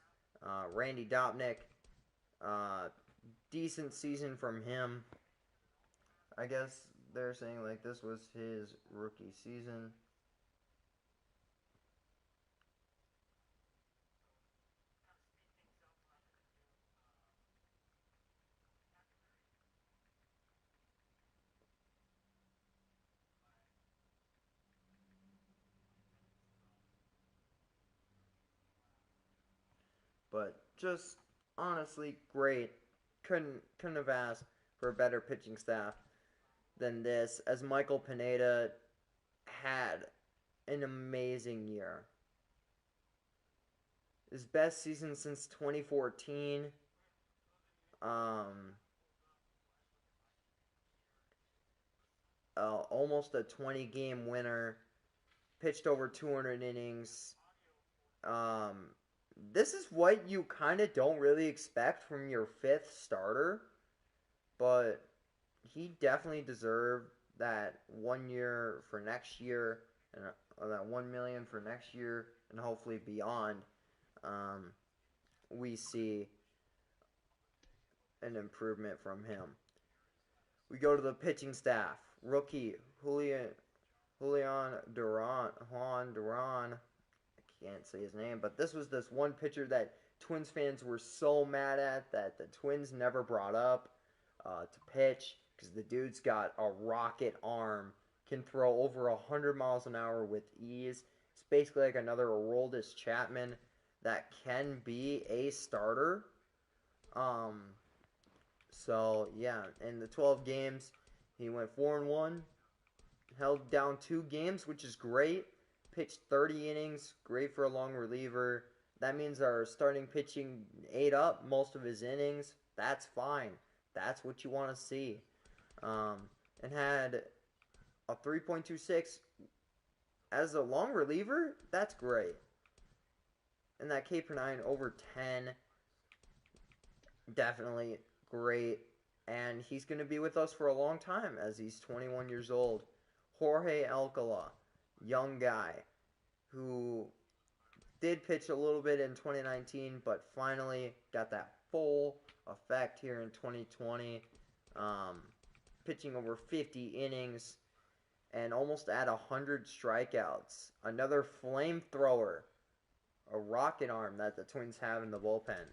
Randy Domnick, decent season from him. I guess they're saying like this was his rookie season. But just honestly great. Couldn't have asked for a better pitching staff than this, as Michael Pineda had an amazing year. His best season since 2014. Almost a 20-game winner. Pitched over 200 innings. This is what you kind of don't really expect from your fifth starter, but he definitely deserved that 1 year for next year, and that $1 million for next year, and hopefully beyond. We see an improvement from him. We go to the pitching staff. Rookie Juan Duran. I can't say his name, but this was this one pitcher that Twins fans were so mad at that the Twins never brought up to pitch, because the dude's got a rocket arm, can throw over 100 miles an hour with ease. It's basically like another Aroldis Chapman that can be a starter. So yeah, in the 12 games, he went 4-1, held down 2 games, which is great. Pitched 30 innings, great for a long reliever. That means our starting pitching ate up most of his innings. That's fine. That's what you want to see. And had a 3.26 as a long reliever. That's great. And that K per 9 over 10, definitely great. And he's going to be with us for a long time, as he's 21 years old. Jorge Alcala, young guy who did pitch a little bit in 2019, but finally got that full effect here in 2020. Pitching over 50 innings and almost at 100 strikeouts. Another flamethrower, a rocket arm that the Twins have in the bullpen.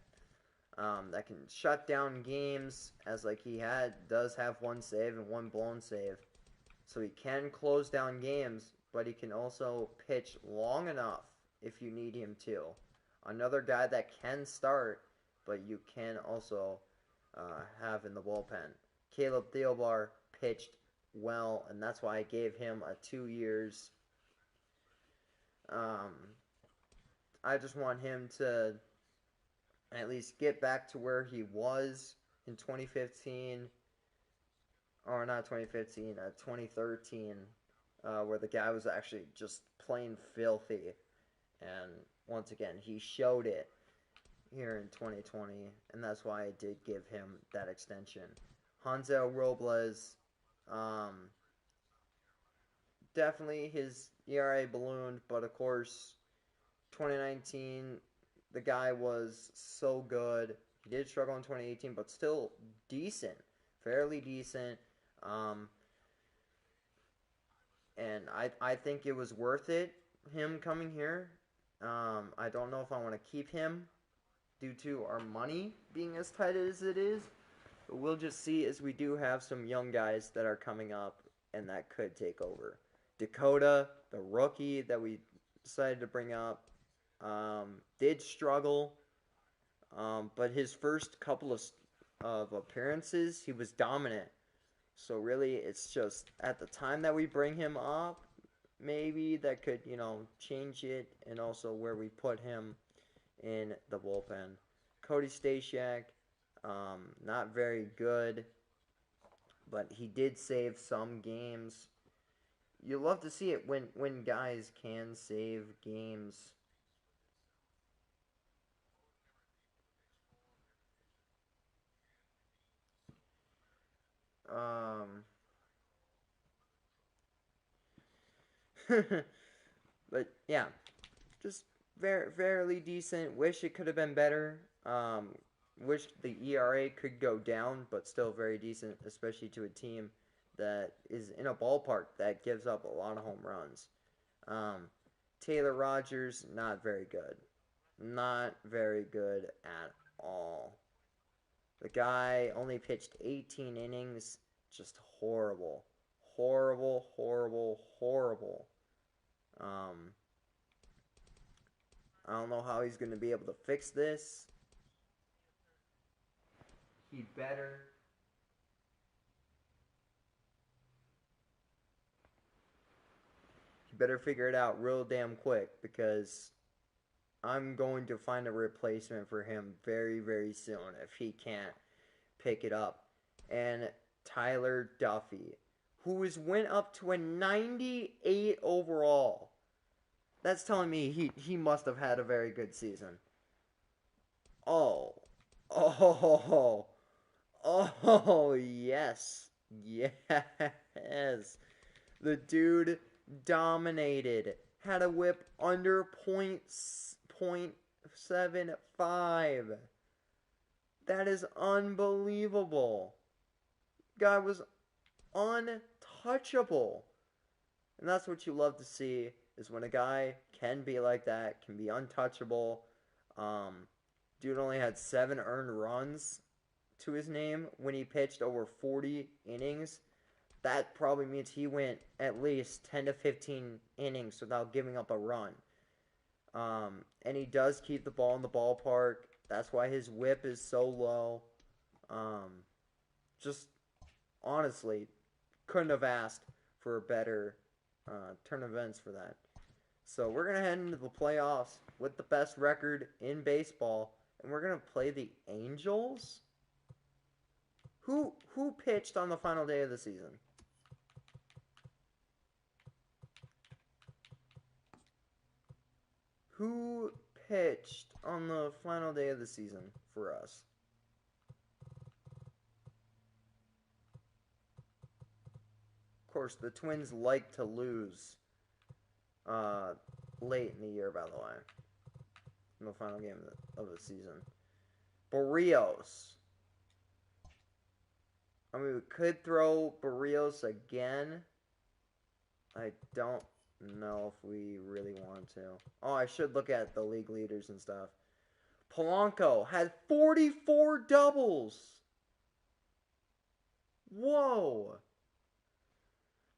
That can shut down games, as like he does have 1 save and 1 blown save. So he can close down games, but he can also pitch long enough if you need him to. Another guy that can start, but you can also have in the bullpen. Theobar pitched well, and that's why I gave him a 2 years. I just want him to at least get back to where he was in 2015, or not 2015, 2013, where the guy was actually just plain filthy. And once again, he showed it here in 2020, and that's why I did give him that extension. Hansel Robles, definitely his ERA ballooned, but of course, 2019, the guy was so good. He did struggle in 2018, but still decent, fairly decent. and I think it was worth it, him coming here. I don't know if I want to keep him due to our money being as tight as it is. But we'll just see, as we do have some young guys that are coming up and that could take over. Dakota, the rookie that we decided to bring up, did struggle, but his first couple of appearances, he was dominant. So really, it's just at the time that we bring him up, maybe that could, change it, and also where we put him in the bullpen. Cody Stasiak, not very good, but he did save some games. You love to see it when guys can save games. But yeah, just fairly decent. Wish it could have been better. Wish the ERA could go down, but still very decent, especially to a team that is in a ballpark that gives up a lot of home runs. Taylor Rogers, not very good. Not very good at all. The guy only pitched 18 innings. Just horrible. Horrible, horrible, horrible. I don't know how he's going to be able to fix this. He better. He better figure it out real damn quick, because I'm going to find a replacement for him very, very soon if he can't pick it up. And Tyler Duffy, who went up to a 98 overall. That's telling me he must have had a very good season. Oh, yes, yes. The dude dominated. Had a whip under .75. That is unbelievable. Guy was untouchable. And that's what you love to see, is when a guy can be like that, can be untouchable. Dude only had 7 earned runs to his name when he pitched over 40 innings. That probably means he went at least 10 to 15 innings without giving up a run. And he does keep the ball in the ballpark. That's why his whip is so low. Just honestly, couldn't have asked for a better turn of events for that. So we're going to head into the playoffs with the best record in baseball. And we're going to play the Angels. Who pitched on the final day of the season? Who pitched on the final day of the season for us? Of course, the Twins like to lose late in the year, by the way. In the final game of the season. Barrios. I mean, we could throw Barrios again. I don't know if we really want to. Oh, I should look at the league leaders and stuff. Polanco had 44 doubles. Whoa.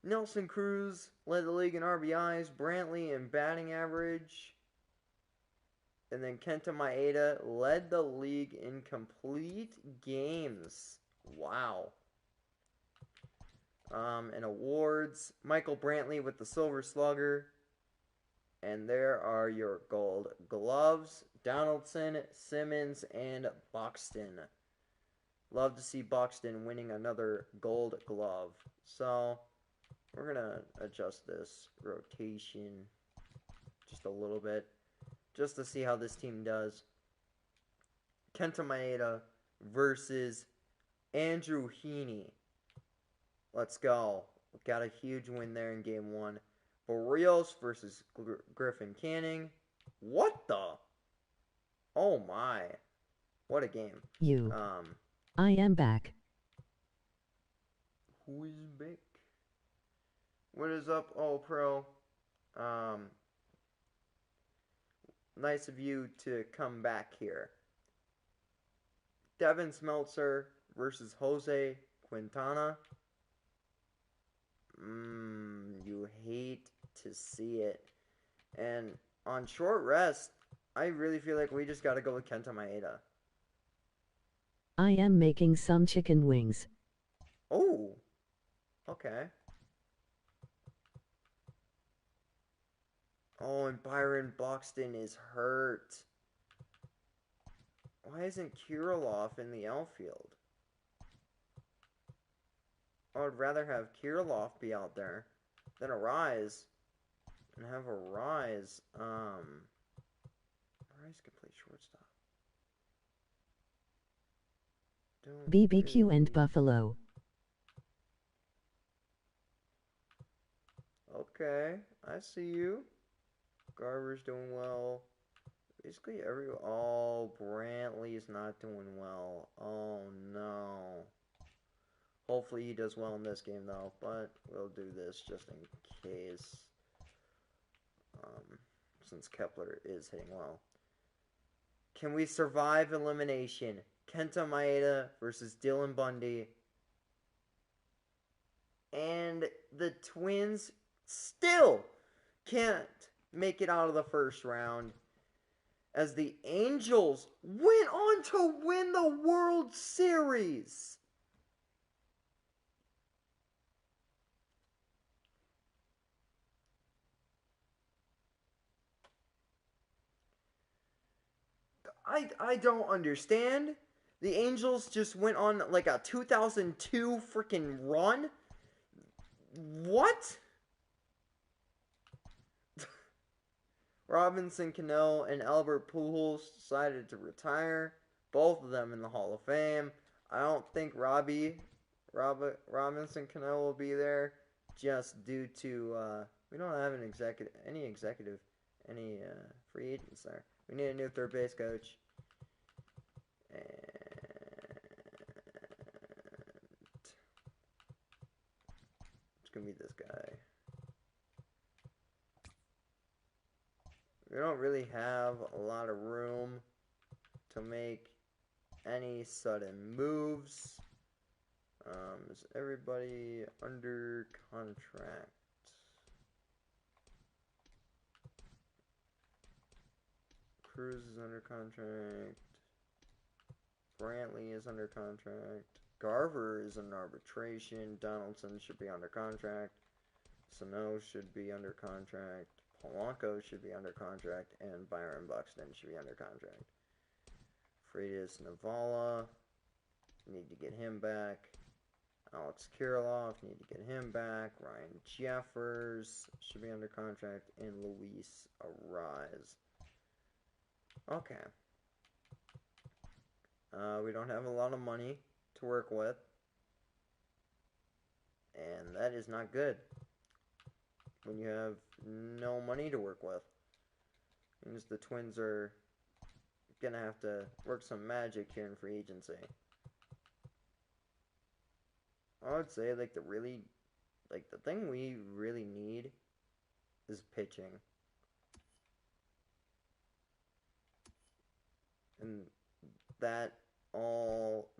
Nelson Cruz led the league in RBIs. Brantley in batting average. And then Kenta Maeda led the league in complete games. Wow. And awards. Michael Brantley with the Silver Slugger. And there are your Gold Gloves. Donaldson, Simmons, and Boxton. Love to see Boxton winning another Gold Glove. So, we're going to adjust this rotation just a little bit, just to see how this team does. Kenta Maeda versus Andrew Heaney. Let's go. We got a huge win there in Game 1. Barrios versus Griffin Canning. What the? Oh my. What a game. I am back. Who is back? What is up, All Pro? Nice of you to come back here. Devin Smeltzer versus Jose Quintana. You hate to see it. And on short rest, I really feel like we just got to go with Kenta Maeda. I am making some chicken wings. Oh, okay. Oh, and Byron Boxton is hurt. Why isn't Kiriloff in the outfield? I would rather have Kiriloff be out there than Arise. And have Arise, Arise can play shortstop. BBQ and Buffalo. Okay, I see you. Garver's doing well. Basically oh, Brantley's not doing well. Oh no. Hopefully he does well in this game though, but we'll do this just in case. Since Kepler is hitting well. Can we survive elimination? Kenta Maeda versus Dylan Bundy. And the Twins still can't make it out of the first round, as the Angels went on to win the World Series. I don't understand. The Angels just went on like a 2002 freaking run. What? Robinson Cano and Albert Pujols decided to retire. Both of them in the Hall of Fame. I don't think Robinson Cano will be there, just due to we don't have any free agents there. We need a new third base coach. And it's gonna be this guy. We don't really have a lot of room to make any sudden moves. Is everybody under contract? Cruz is under contract. Brantley is under contract. Garver is in arbitration. Donaldson should be under contract. Sano should be under contract. Polanco should be under contract. And Byron Boxton should be under contract. Freitas Navala, need to get him back. Alex Kiriloff, need to get him back. Ryan Jeffers should be under contract. And Luis Arise. Okay. We don't have a lot of money to work with. And that is not good. When you have no money to work with. It means the Twins are gonna have to work some magic here in free agency. I would say the thing we really need is pitching. And that all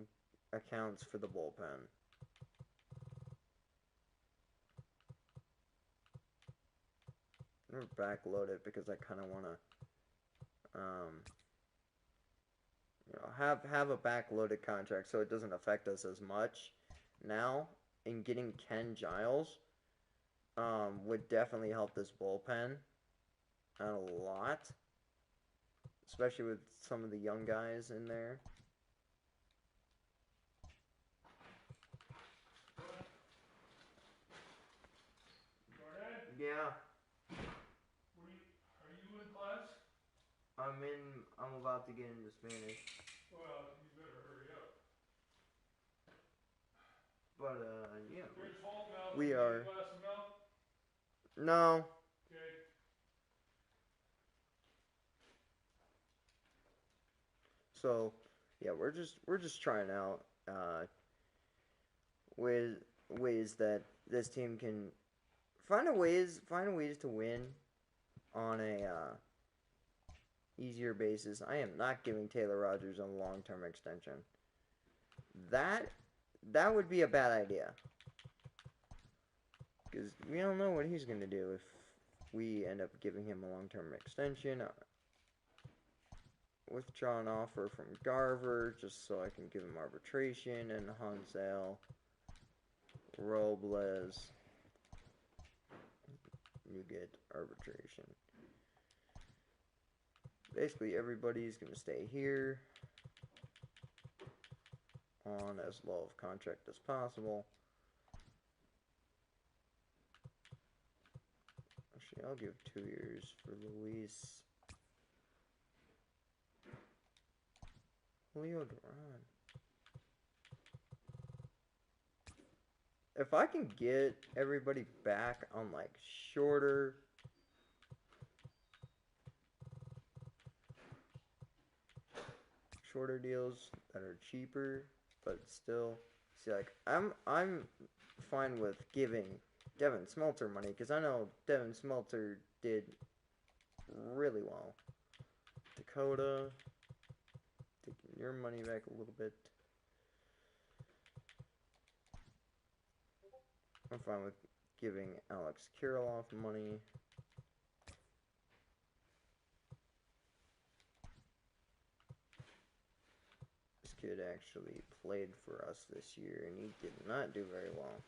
accounts for the bullpen. I'm gonna backload it because I kind of want to have a backloaded contract so it doesn't affect us as much. Now, in getting Ken Giles would definitely help this bullpen out a lot, especially with some of the young guys in there. Yeah. Are you in class? I'm about to get into Spanish. Well, you better hurry up. But, yeah. Here's home now. We are. A glass of milk? No. Okay. So, yeah, we're just trying out with ways that this team can find ways to win on a easier basis. I am not giving Taylor Rogers a long-term extension. That would be a bad idea. Because we don't know what he's going to do if we end up giving him a long-term extension. Withdraw an offer from Garver just so I can give him arbitration, and Hansel, Robles, you get arbitration. Basically, everybody's going to stay here on as low of contract as possible. Actually, I'll give 2 years for Luis. Leo Duran. If I can get everybody back on like shorter deals that are cheaper, but still, see, like I'm fine with giving Devin Smeltzer money because I know Devin Smeltzer did really well. Dakota, taking your money back a little bit. I'm fine with giving Alex Kiriloff money. This kid actually played for us this year, and he did not do very well.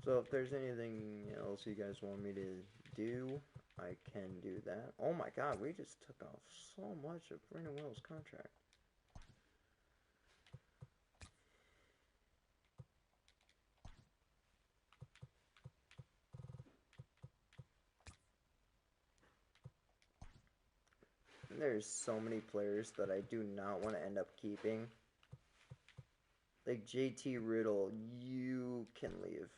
So if there's anything else you guys want me to do, I can do that. Oh my god, we just took off so much of Brandon Will's contract. And there's so many players that I do not want to end up keeping. Like JT Riddle, you can leave.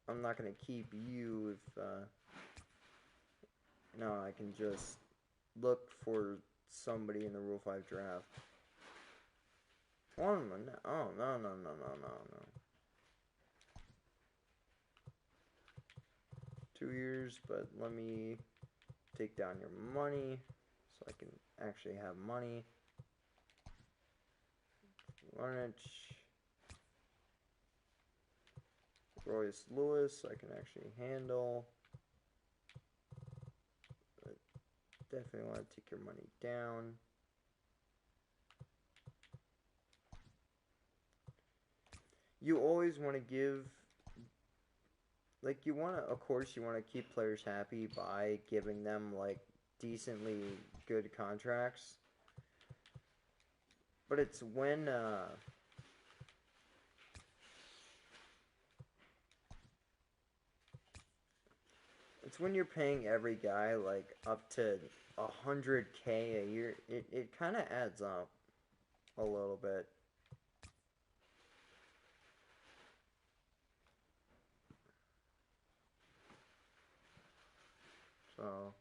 I'm not going to keep you if, no, I can just look for somebody in the Rule 5 draft. Oh, no. 2 years, but let me take down your money so I can actually have money. Larnach. Royce Lewis, I can actually handle. But definitely want to take your money down. You always want to give, like, you want to, of course, you want to keep players happy by giving them, like, decently good contracts. But it's when, it's when you're paying every guy like up to $100K a year. It kind of adds up a little bit. So,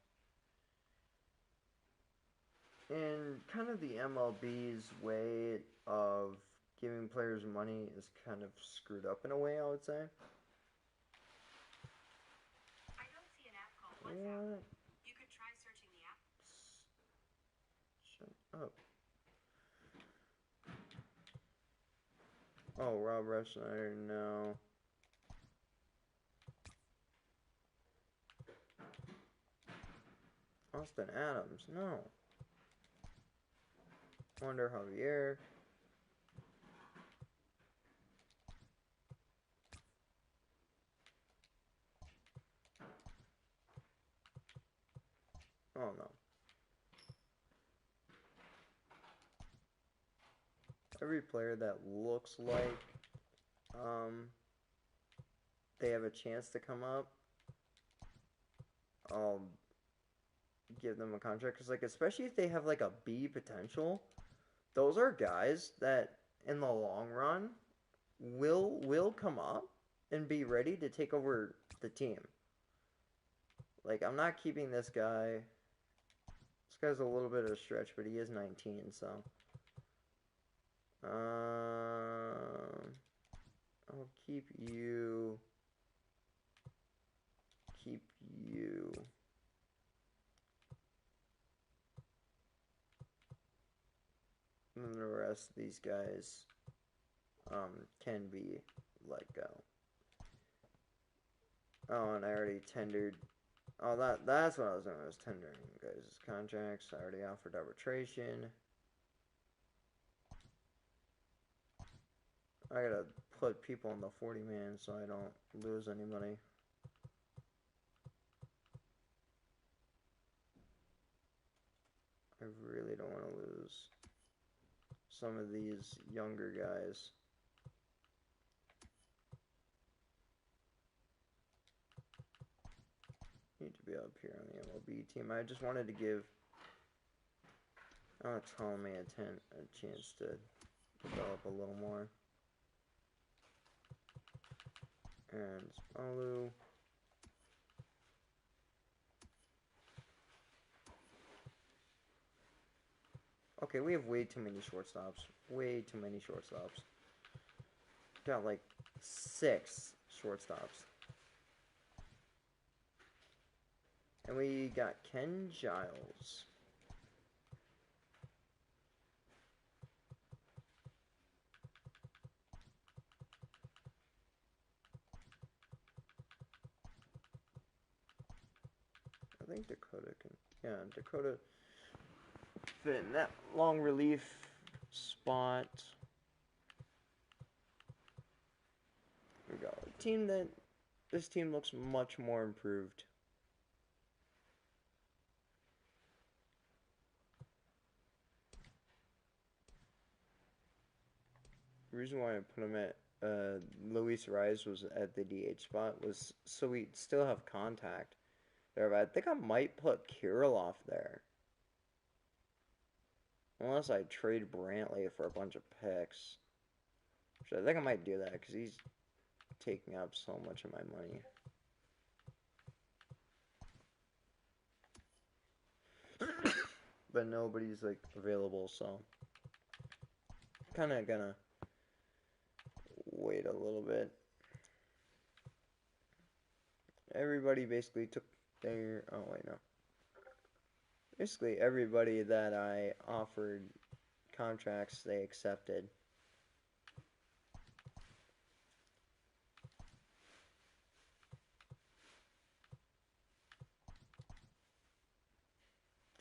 and kind of the MLB's way of giving players money is kind of screwed up in a way, I would say. What? You could try searching the app. Shut up. Oh, Rob Refsnyder, no. Austin Adams, no. Wander Javier. Oh no. Every player that looks like they have a chance to come up, I'll give them a contract. Because, like, especially if they have like a B potential, those are guys that in the long run will come up and be ready to take over the team. Like, I'm not keeping this guy This guy's a little bit of a stretch, but he is 19, so. I'll keep you. Keep you. And then the rest of these guys can be let go. Oh, and I already tendered. Oh, that's what I was doing. I was tendering guys' contracts. I already offered arbitration. I gotta put people in the 40-man so I don't lose anybody. I really don't want to lose some of these younger guys. Need to be up here on the MLB team. I just wanted to give Tommy a chance to develop a little more. And Spalu. Okay, we have way too many shortstops. Way too many shortstops. Got like 6 shortstops. And we got Ken Giles. I think Dakota can. Yeah, Dakota fit in that long relief spot. We got a team that. This team looks much more improved. The reason why I put him at Luis Rice was at the DH spot was so we still have contact there. But I think I might put Kiriloff there. Unless I trade Brantley for a bunch of picks. Which I think I might do that because he's taking up so much of my money. But nobody's like available, so kind of gonna wait a little bit. Everybody basically took their. Oh wait, no. Basically everybody that I offered contracts, they accepted.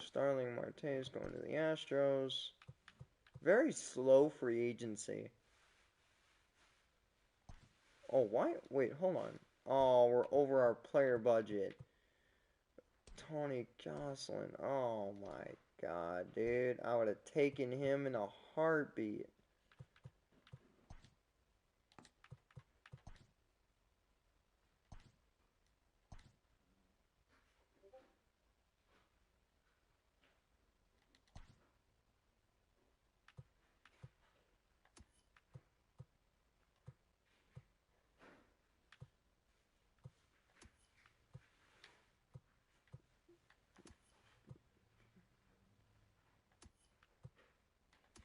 Starling Marte's going to the Astros. Very slow free agency. Oh, why? Wait, hold on. Oh, we're over our player budget. Tony Jocelyn. Oh my god, dude. I would have taken him in a heartbeat.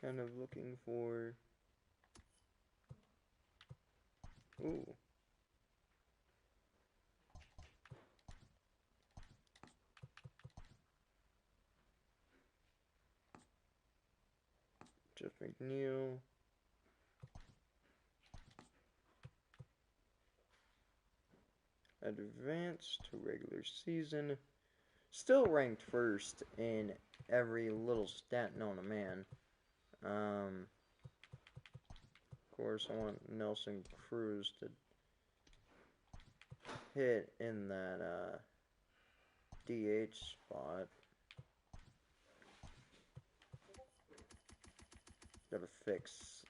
Kind of looking for. Ooh. Jeff McNeil. Advanced to regular season. Still ranked first in every little stat known to man. Of course, I want Nelson Cruz to hit in that DH spot. Gotta fix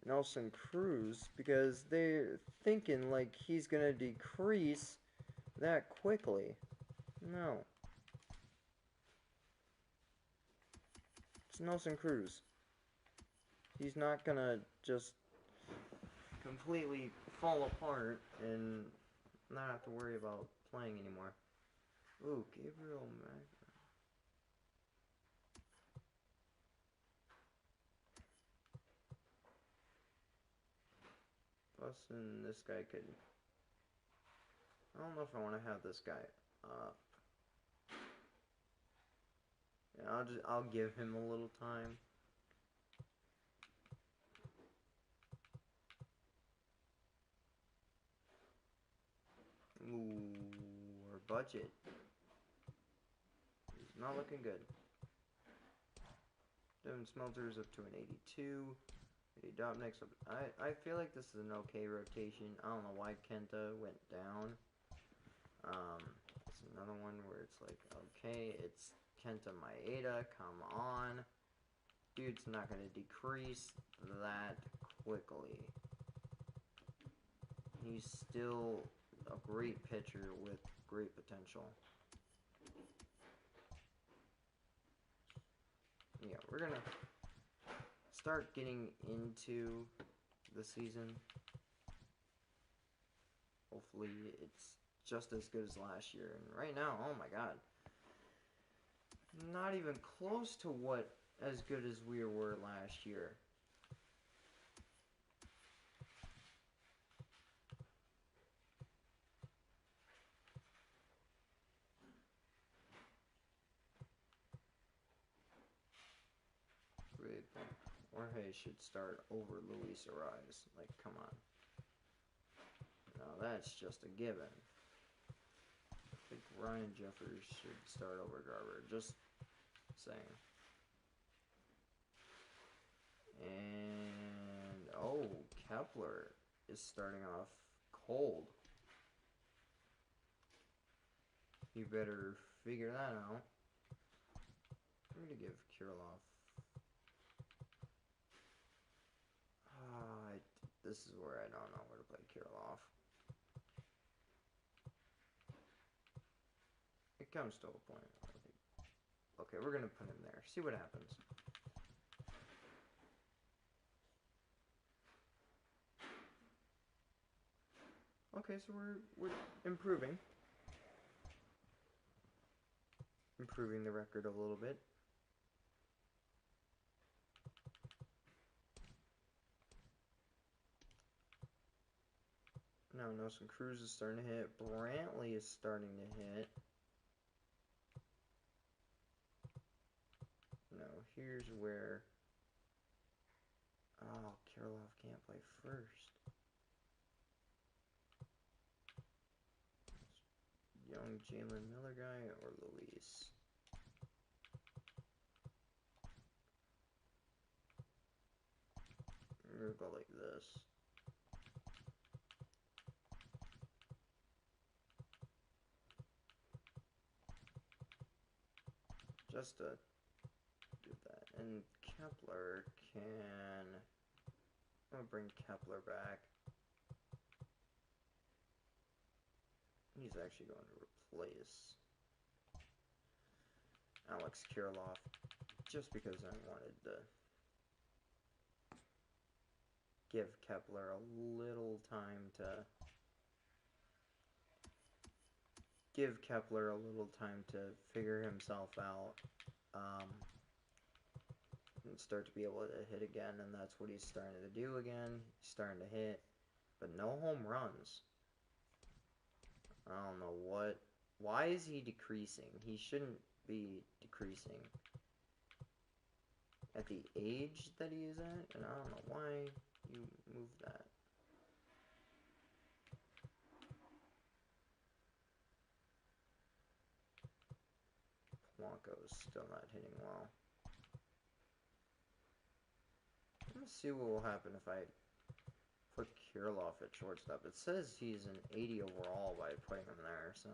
Nelson Cruz because they're thinking like he's gonna decrease that quickly. No. It's Nelson Cruz. He's not gonna just completely fall apart and not have to worry about playing anymore. Ooh, Gabriel Mag. Bustin', this guy could. I don't know if I want to have this guy up. Yeah, I'll give him a little time. Ooh, our budget is not looking good. Devin Smeltzer is up to an 82. Domnick's up. I feel like this is an okay rotation. I don't know why Kenta went down. It's another one where it's like, okay, it's Kenta Maeda, come on. Dude's not going to decrease that quickly. He's still a great pitcher with great potential. Yeah, we're going to start getting into the season. Hopefully it's just as good as last year. And right now, oh my god. Not even close to what as good as we were last year. Jorge should start over Luis Ariz. Like, come on. No, that's just a given. I think Ryan Jeffers should start over Garber. Just saying. And, oh, Kepler is starting off cold. You better figure that out. I'm going to give Kiriloff. This is where I don't know where to play Kiriloff. It comes to a point. Okay, we're going to put him there. See what happens. Okay, so we're improving. Improving the record a little bit. Now Nelson Cruz is starting to hit. Brantley is starting to hit. No, here's where... Oh, Kiriloff can't play first. Young Jalen Miller guy or Luis? We're gonna go like this. Just to do that. And Kepler can... I'm gonna bring Kepler back. He's actually going to replace Alex Kiriloff just because I wanted to give Kepler a little time to figure himself out and start to be able to hit again, and that's what he's starting to do again. He's starting to hit, but no home runs. I don't know what. Why is he decreasing? He shouldn't be decreasing at the age that he is at, and I don't know why you moved that. Polanco is still not hitting well. Let's see what will happen if I put Kiriloff at shortstop. It says he's an 80 overall by putting him there, so.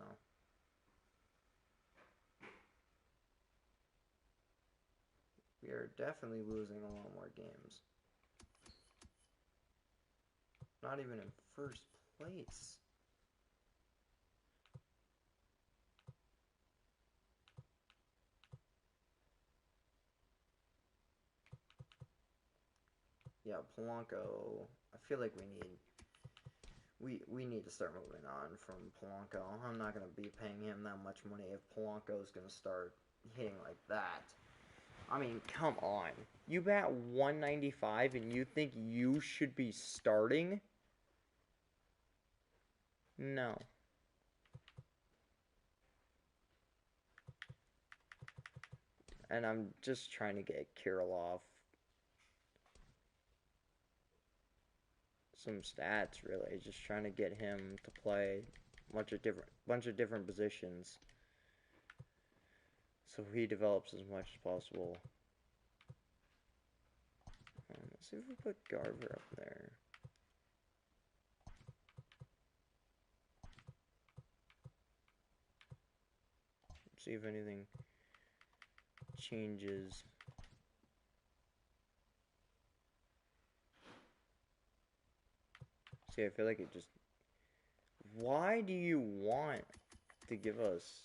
We are definitely losing a lot more games. Not even in first place. Yeah, Polanco, I feel like we need to start moving on from Polanco. I'm not going to be paying him that much money if Polanco is going to start hitting like that. I mean, come on. You bat 195 and you think you should be starting? No. And I'm just trying to get Kiriloff some stats, really. Just trying to get him to play a bunch of different positions, so he develops as much as possible. Let's see if we put Garver up there. See if anything changes. See, I feel like it just... Why do you want to give us...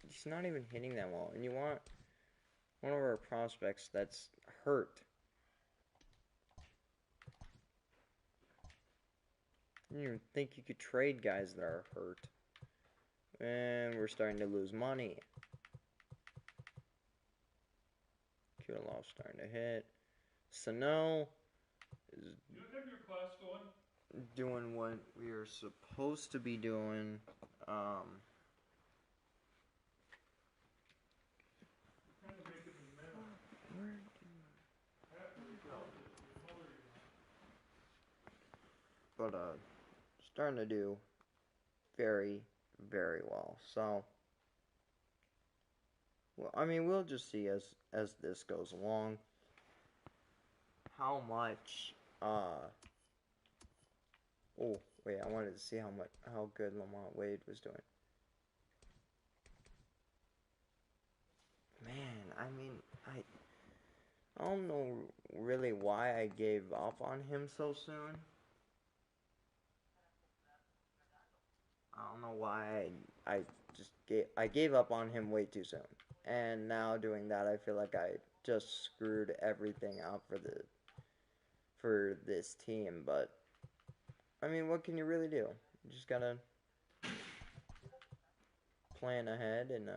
He's not even hitting that well. And you want one of our prospects that's hurt. You didn't even think you could trade guys that are hurt. And we're starting to lose money. Kiriloff's starting to hit. Sano is You have your class going? doing what we are supposed to be doing. Trying to make it in the middle. But starting to do very, very well. So, well, I mean, we'll just see as this goes along how much. Oh wait, I wanted to see how good Lamont Wade was doing. Man, I mean, I don't know really why I gave up on him so soon. I don't know why I gave up on him way too soon. And now doing that, I feel like I just screwed everything up for this team. But I mean, what can you really do? You just gotta plan ahead and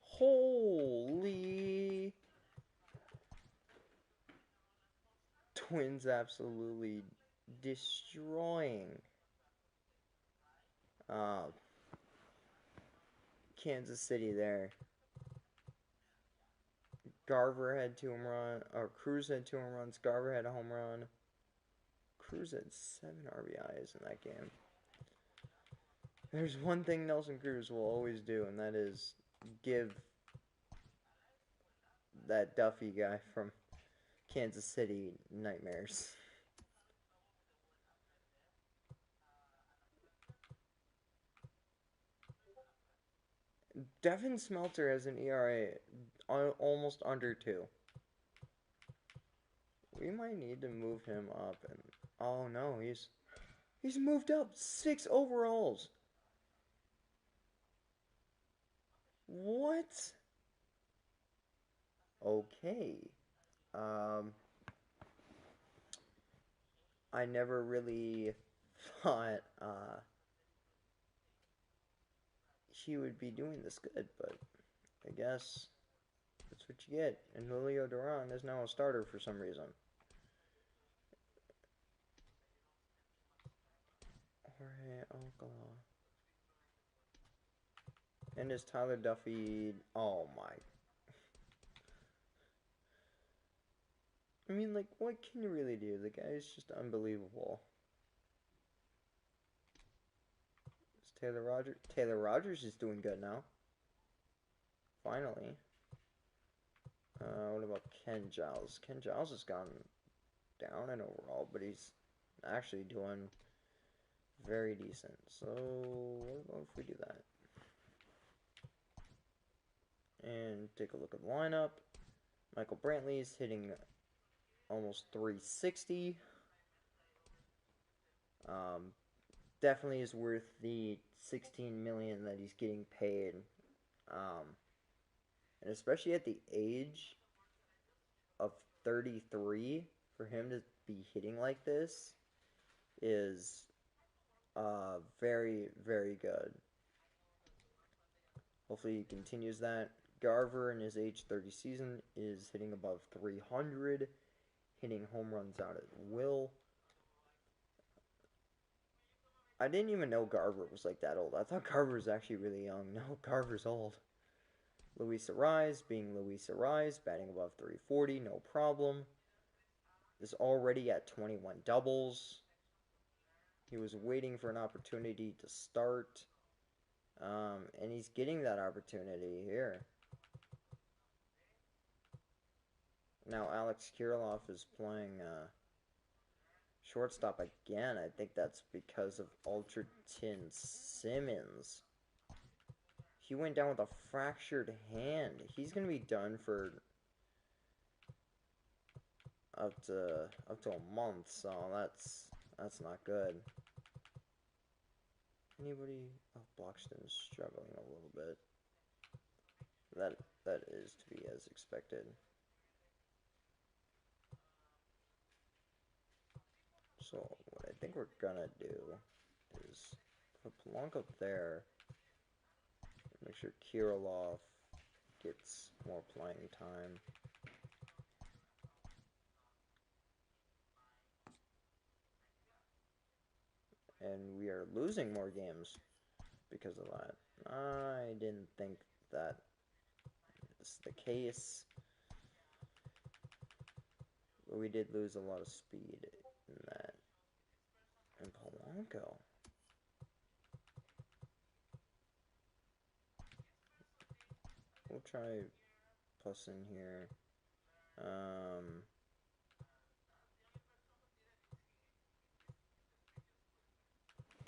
holy Twins absolutely destroying Kansas City there. Garver had 2 home runs, or Cruz had 2 home runs. Garver had a home run. Cruz had 7 RBIs in that game. There's one thing Nelson Cruz will always do, and that is give that Duffy guy from Kansas City nightmares. Devin Smeltzer has an ERA almost under 2. We might need to move him up. And oh no, he's moved up 6 overalls. What? Okay. I never really thought he would be doing this good, but I guess that's what you get. And Julio Duran is now a starter for some reason. Jorge Alcala. And is Tyler Duffy... Oh my... I mean, like, what can you really do? The guy is just unbelievable. It's Taylor Rogers. Taylor Rogers is doing good now. Finally. What about Ken Giles? Ken Giles has gone down in overall, but he's actually doing very decent. So, what about if we do that? And take a look at the lineup. Michael Brantley is hitting almost 360. Definitely is worth the $16 million that he's getting paid. And especially at the age of 33, for him to be hitting like this is very, very good. Hopefully he continues that. Garver in his age 30 season is hitting above 300, hitting home runs out at will. I didn't even know Garver was like that old. I thought Garver was actually really young. No, Garver's old. Luis Arise, being Luis Arise, batting above 340, no problem. Is already at 21 doubles. He was waiting for an opportunity to start. And he's getting that opportunity here. Now Alex Kiriloff is playing shortstop again. I think that's because of Ultratin Simmons. He went down with a fractured hand. He's going to be done for up to a month, so that's not good. Anybody? Oh, Boxton's struggling a little bit. That is to be as expected. So what I think we're gonna do is put Polanco there. Make sure Kiriloff gets more playing time. And we are losing more games because of that. I didn't think that is the case. But we did lose a lot of speed in that. And Polanco. We'll try plus in here.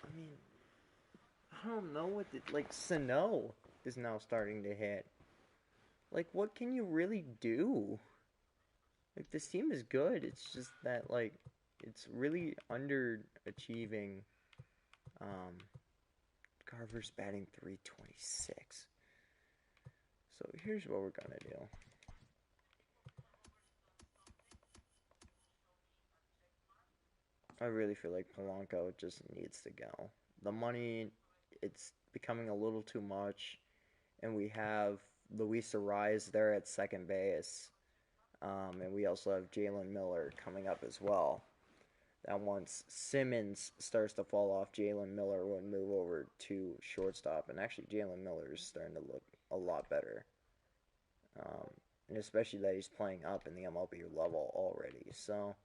I mean, I don't know what like Sano is now starting to hit. Like, what can you really do? Like, this team is good. It's just that, like, it's really underachieving. Garver's batting 326. So here's what we're gonna do. I really feel like Polanco just needs to go. The money, it's becoming a little too much. And we have Luis Arise there at second base. And we also have Jalen Miller coming up as well. That once Simmons starts to fall off, Jalen Miller would move over to shortstop. And actually, Jalen Miller is starting to look a lot better. And especially that he's playing up in the MLB level already. So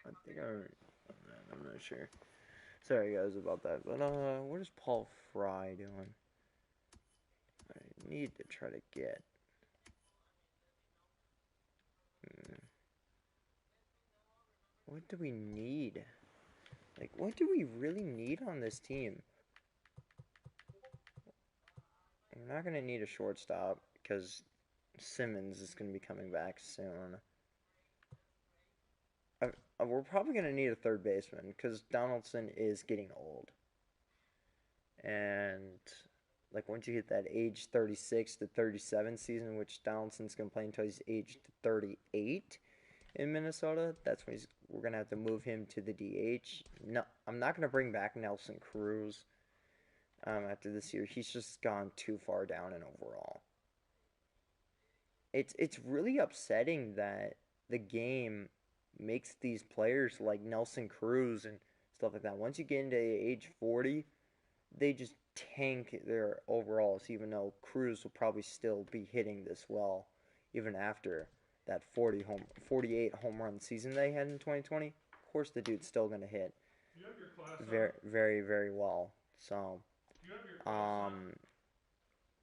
I think I'm not sure. Sorry guys about that. But what is Paul Fry doing? I need to try to get. What do we need? Like, what do we really need on this team? We're not going to need a shortstop because Simmons is going to be coming back soon. We're probably going to need a third baseman because Donaldson is getting old. And, like, once you hit that age 36 to 37 season, which Donaldson's going to play until he's aged 38 in Minnesota, that's when we're going to have to move him to the DH. No, I'm not going to bring back Nelson Cruz after this year. He's just gone too far down in overall. It's really upsetting that the game makes these players like Nelson Cruz and stuff like that. Once you get into age 40, they just tank their overalls, even though Cruz will probably still be hitting this well, even after that 48 home run season they had in 2020. Of course, the dude's still going to hit very, very, very well. So,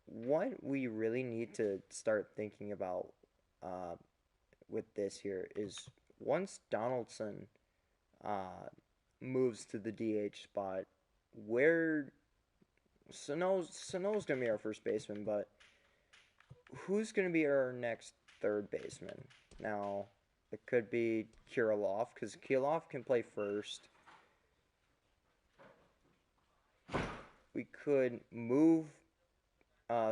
what we really need to start thinking about with this here is once Donaldson moves to the DH spot, where Sano's going to be our first baseman, but who's going to be our next third baseman? Now, it could be Kiriloff, because Kiriloff can play first. We could move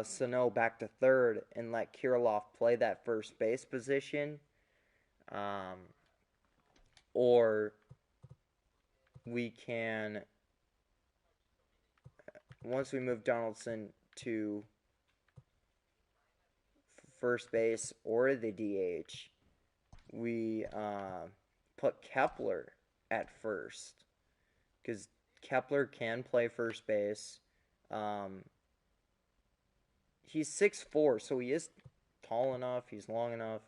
Sano back to third and let Kiriloff play that first base position. Or we can, once we move Donaldson to first base or the DH, we put Kepler at first, because Kepler can play first base. He's 6'4", so he is tall enough, he's long enough.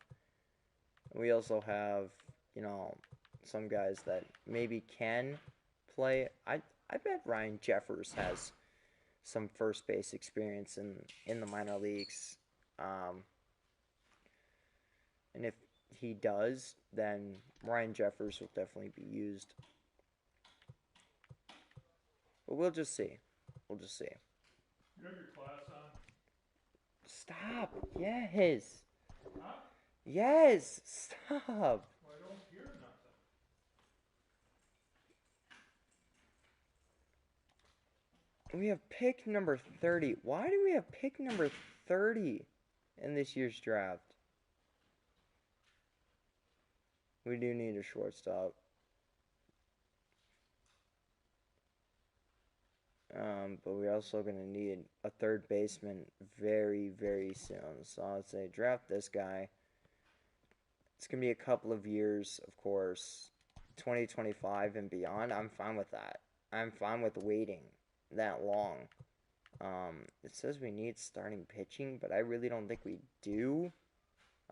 We also have, you know, some guys that maybe can play. I bet Ryan Jeffers has some first base experience in the minor leagues. And if he does, then Ryan Jeffers will definitely be used. But we'll just see. We'll just see. You have your class on? Stop. Yes. Huh? Yes. Stop. Well, I don't hear nothing. We have pick number 30. Why do we have pick number 30 in this year's draft? We do need a shortstop. But we're also going to need a third baseman very, very soon. So I'd say draft this guy. It's going to be a couple of years, of course. 2025 and beyond, I'm fine with that. I'm fine with waiting that long. It says we need starting pitching, but I really don't think we do.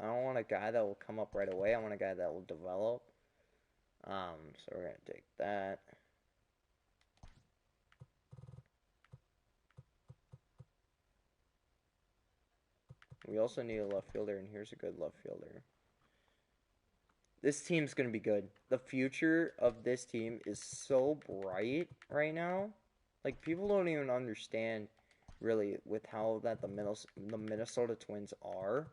I don't want a guy that will come up right away. I want a guy that will develop. So we're going to take that. We also need a left fielder, and here's a good left fielder. This team's going to be good. The future of this team is so bright right now. Like, people don't even understand, really, with how that the Minnesota Twins are.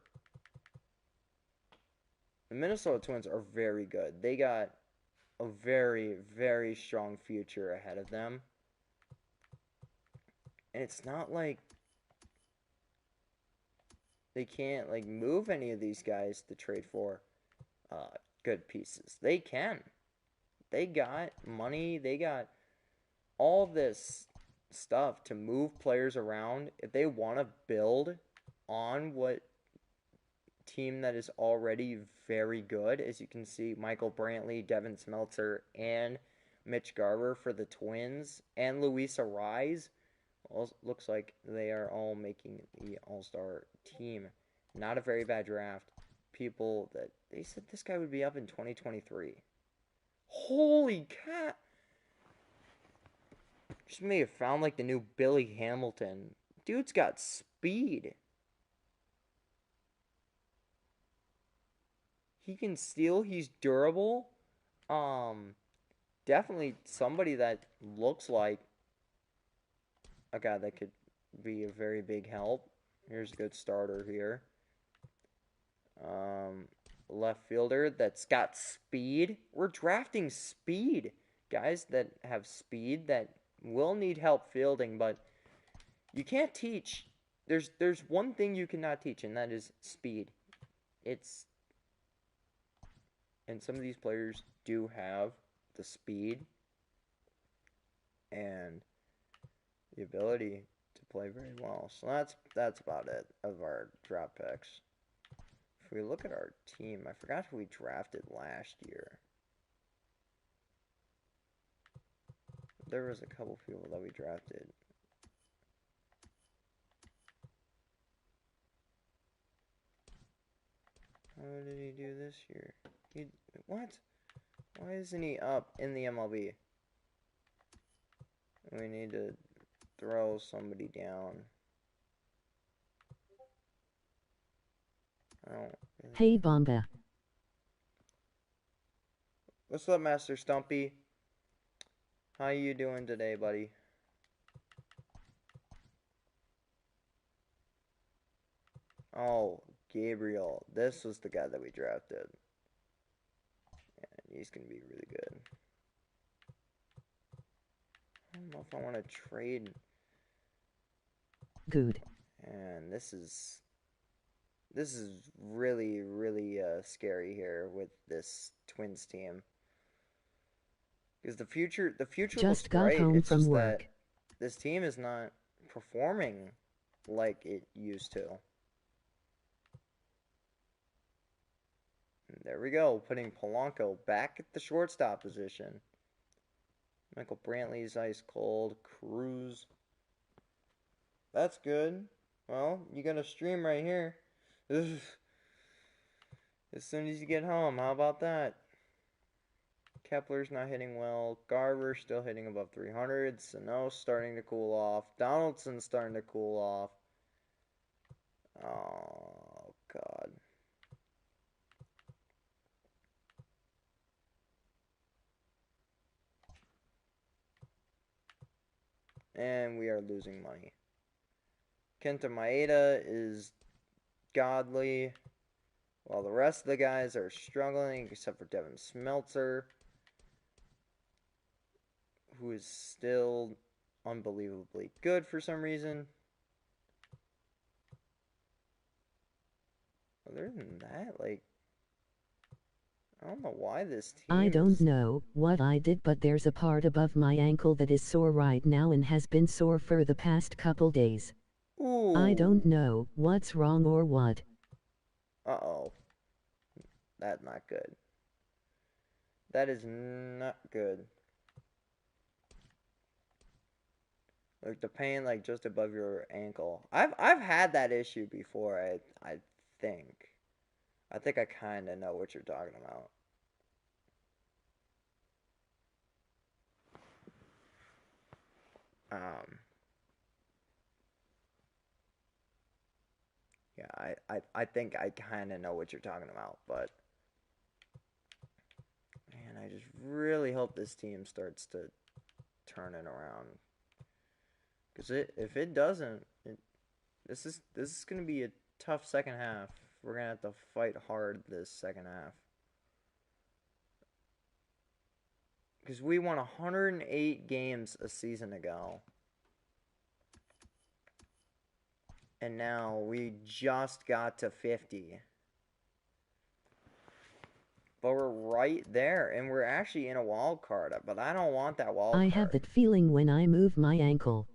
The Minnesota Twins are very good. They got a very, very strong future ahead of them. And it's not like they can't, like, move any of these guys to trade for good pieces. They can. They got money. They got all this stuff to move players around. If they want to build on what team that is already very good, as you can see, Michael Brantley, Devin Smeltzer, and Mitch Garver for the Twins, and Luis Arraez. Well, looks like they are all making the All-Star team. Not a very bad draft. People that they said this guy would be up in 2023. Holy cat! Just may have found like the new Billy Hamilton. Dude's got speed. He can steal. He's durable. Definitely somebody that looks like a guy that could be a very big help. Here's a good starter here. Left fielder that's got speed. We're drafting speed. Guys that have speed that will need help fielding, but you can't teach. There's one thing you cannot teach, and that is speed. And some of these players do have the speed and the ability to play very well. So that's about it of our draft picks. If we look at our team, I forgot who we drafted last year. There was a couple people that we drafted. How did he do this year? What? Why isn't he up in the MLB? We need to throw somebody down. Hey Bomba. What's up, Master Stumpy? How you doing today, buddy? Oh, Gabriel. This was the guy that we drafted. And he's going to be really good. I don't know if I want to trade. Good. And this is really, really scary here with this Twins team. Because the future Just looks got bright. home It's from just work. that this team is not performing like it used to. And there we go, putting Polanco back at the shortstop position. Michael Brantley's ice cold. Cruz. That's good. Well, you got a stream right here. As soon as you get home, how about that? Kepler's not hitting well. Garver's still hitting above 300. Sano's starting to cool off. Donaldson's starting to cool off. Oh, God. And we are losing money. Kenta Maeda is godly, while the rest of the guys are struggling, except for Devin Smeltzer, who is still unbelievably good for some reason. Other than that, like, I don't know why this team I don't know what I did, but there's a part above my ankle that is sore right now and has been sore for the past couple days. Ooh. I don't know what's wrong or what. Uh-oh. That's not good. That is not good. Like the pain, like just above your ankle. I've had that issue before. I think. I think I kind of know what you're talking about. Yeah, I think I kind of know what you're talking about, but man, I just really hope this team starts to turn it around. Because if it doesn't, this is going to be a tough second half. We're going to have to fight hard this second half. Because we won 108 games a season ago. And now we just got to 50. But we're right there. And we're actually in a wild card. But I don't want that wild card. I have that feeling when I move my ankle.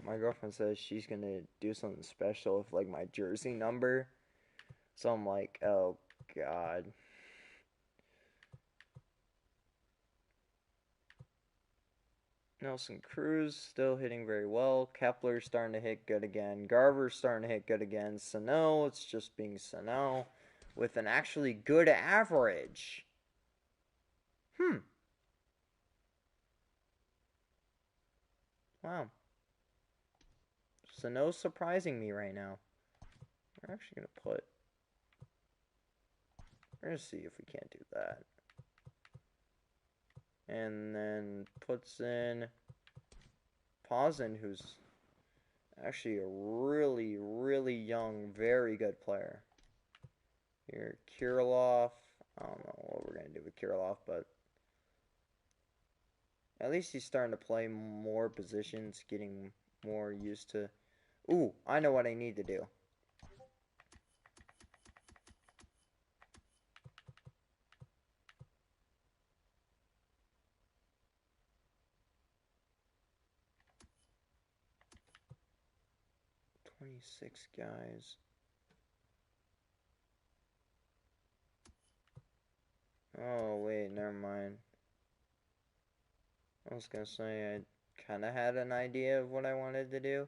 My girlfriend says she's gonna do something special with like my jersey number. So I'm like, oh God. Nelson Cruz still hitting very well. Kepler's starting to hit good again. Garver's starting to hit good again. Sano, it's just being Sano with an actually good average. Wow. Sano's surprising me right now. We're actually gonna put. We're gonna see if we can't do that. And then puts in Pazin, who's actually a really, really young, very good player. Here, Kiriloff. I don't know what we're going to do with Kiriloff, but at least he's starting to play more positions, getting more used to. Ooh, I know what I need to do. "26 guys. Oh, wait, never mind. I was gonna say I kind of had an idea of what I wanted to do.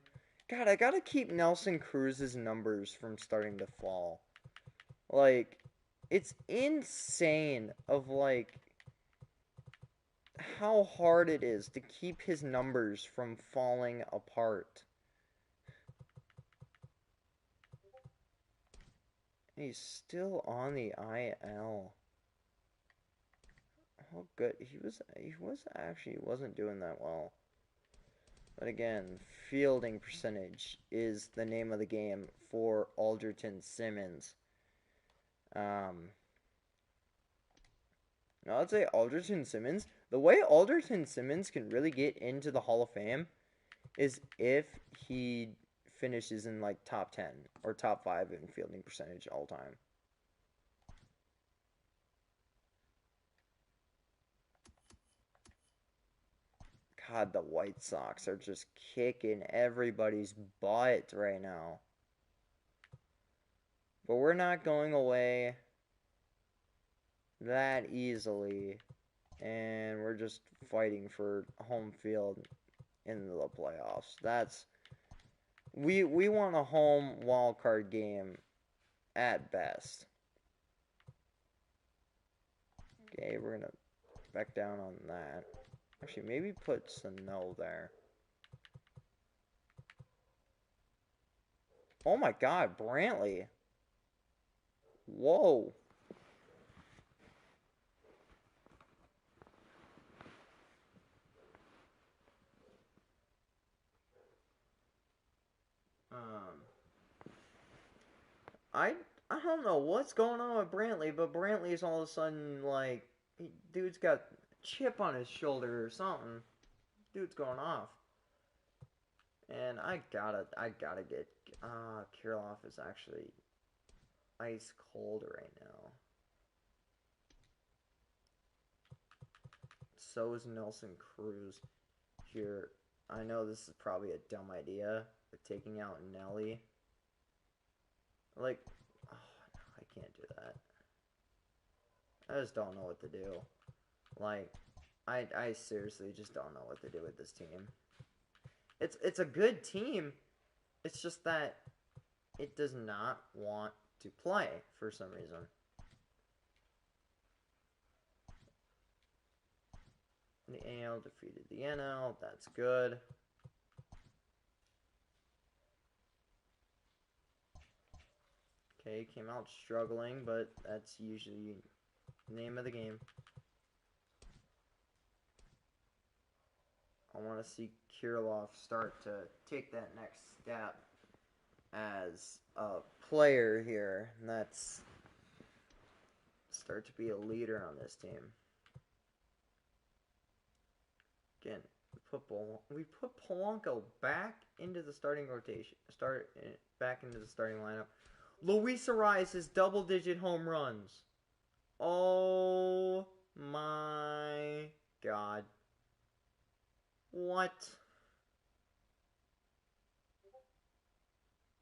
God, I gotta keep Nelson Cruz's numbers from starting to fall. Like, it's insane of, like, how hard it is to keep his numbers from falling apart. He's still on the IL. Oh, good. He wasn't doing that well. But again, fielding percentage is the name of the game for Alderton Simmons. Now I'd say Alderton Simmons. The way Alderton Simmons can really get into the Hall of Fame is if he finishes in like top 10 or top 5 in fielding percentage all time. God, the White Sox are just kicking everybody's butt right now. But we're not going away that easily. And we're just fighting for home field in the playoffs. We want a home wild card game at best. Okay, we're gonna back down on that. Actually, maybe put Sano there. Oh my God, Brantley. Whoa. I don't know what's going on with Brantley, but Brantley's all of a sudden like, dude's got a chip on his shoulder or something. Dude's going off. And I gotta get, Kiriloff is actually ice cold right now. So is Nelson Cruz here. I know this is probably a dumb idea, but taking out Nelly. Like, oh, no, I can't do that. I just don't know what to do. Like, I seriously just don't know what to do with this team. It's a good team. It's just that it does not want to play for some reason. The AL defeated the NL. That's good. Okay, came out struggling, but that's usually the name of the game. I want to see Kiriloff start to take that next step as a player here, and that's start to be a leader on this team. Again, we put Polanco back into the starting rotation, back into the starting lineup. Luis Arias has double-digit home runs. Oh my God. What?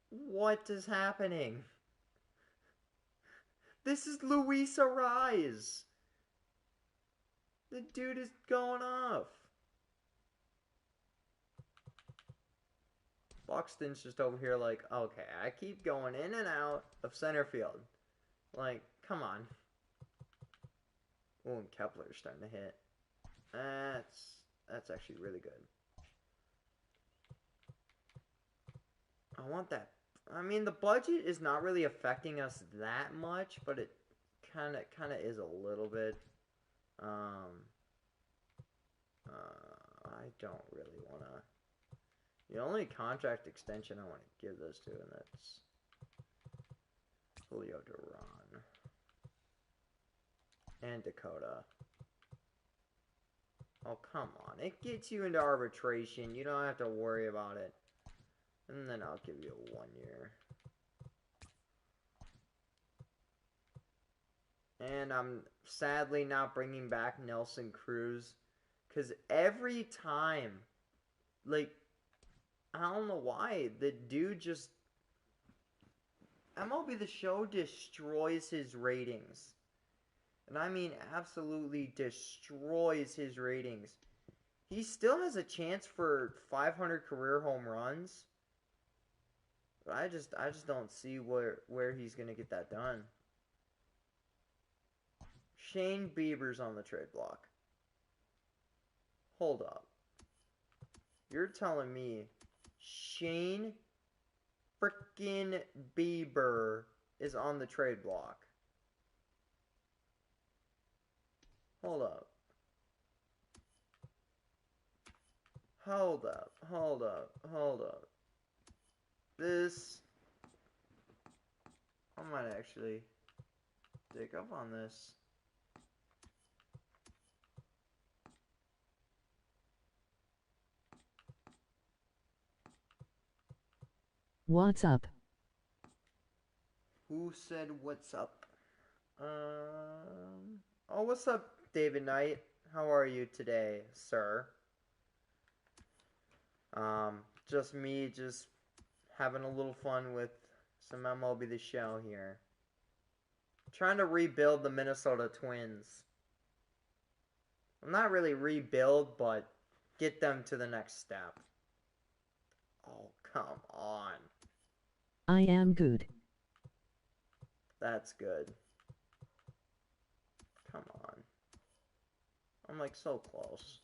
What is happening? This is Luis Arias. The dude is going off. Boxton's just over here like, okay, I keep going in and out of center field. Like, come on. Oh, and Kepler's starting to hit. That's actually really good. I want that. I mean, the budget is not really affecting us that much, but it kind of is a little bit. I don't really want to. The only contract extension I want to give this to, and that's Julio Duran and Dakota. Oh, come on. It gets you into arbitration. You don't have to worry about it. And then I'll give you a 1 year. And I'm sadly not bringing back Nelson Cruz. Because every time, like, I don't know why, the dude just... MLB The Show destroys his ratings. And I mean absolutely destroys his ratings. He still has a chance for 500 career home runs. But I just don't see where he's going to get that done. Shane Bieber's on the trade block. Hold up. You're telling me Shane frickin' Bieber is on the trade block. Hold up. Hold up. Hold up. Hold up. This... I might actually dig up on this. What's up? Who said what's up? Oh, what's up, David Knight? How are you today, sir? Just me, just having a little fun with some MLB The Show here. Trying to rebuild the Minnesota Twins. Well, not really rebuild, but get them to the next step. Oh, come on. I am good. That's good. Come on. I'm like so close.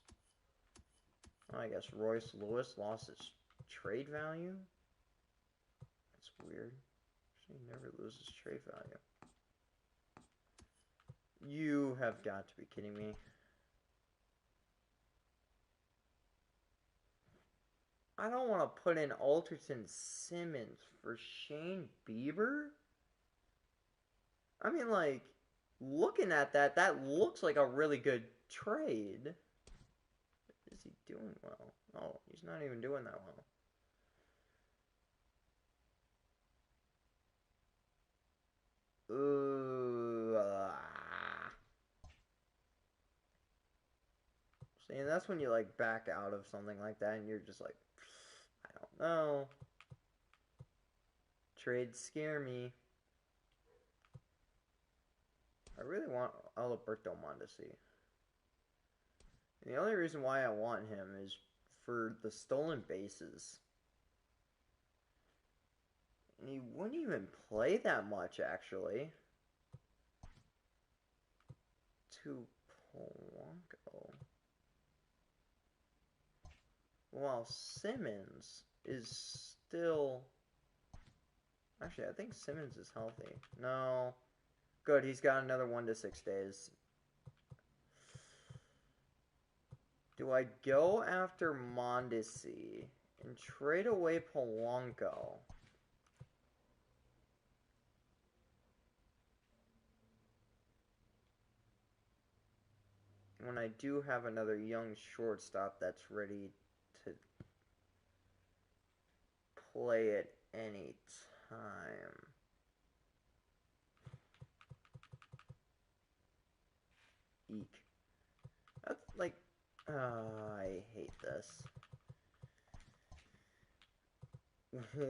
I guess Royce Lewis lost his trade value? That's weird. He never loses trade value. You have got to be kidding me. I don't want to put in Alderson Simmons for Shane Bieber. I mean, like, looking at that, that looks like a really good trade. Is he doing well? Oh, he's not even doing that well. See, and that's when you, like, back out of something like that, and you're just like, I don't know. Trades scare me. I really want Alberto Mondesi. And the only reason why I want him is for the stolen bases. And he wouldn't even play that much, actually. To Polanco. While Simmons is still... Actually, I think Simmons is healthy. No. Good, he's got another 1 to 6 days. Do I go after Mondesi and trade away Polanco? When I do have another young shortstop that's ready to play at any time. Eek. That's like... I hate this.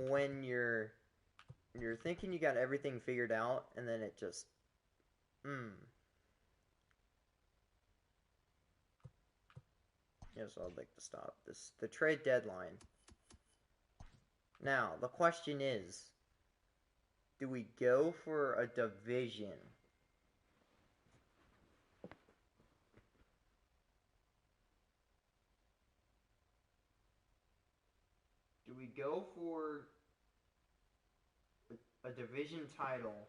When you're thinking you got everything figured out, and then it just... Yes, I'd like to stop this. The trade deadline. Now, the question is, do we go for a division? Do we go for a division title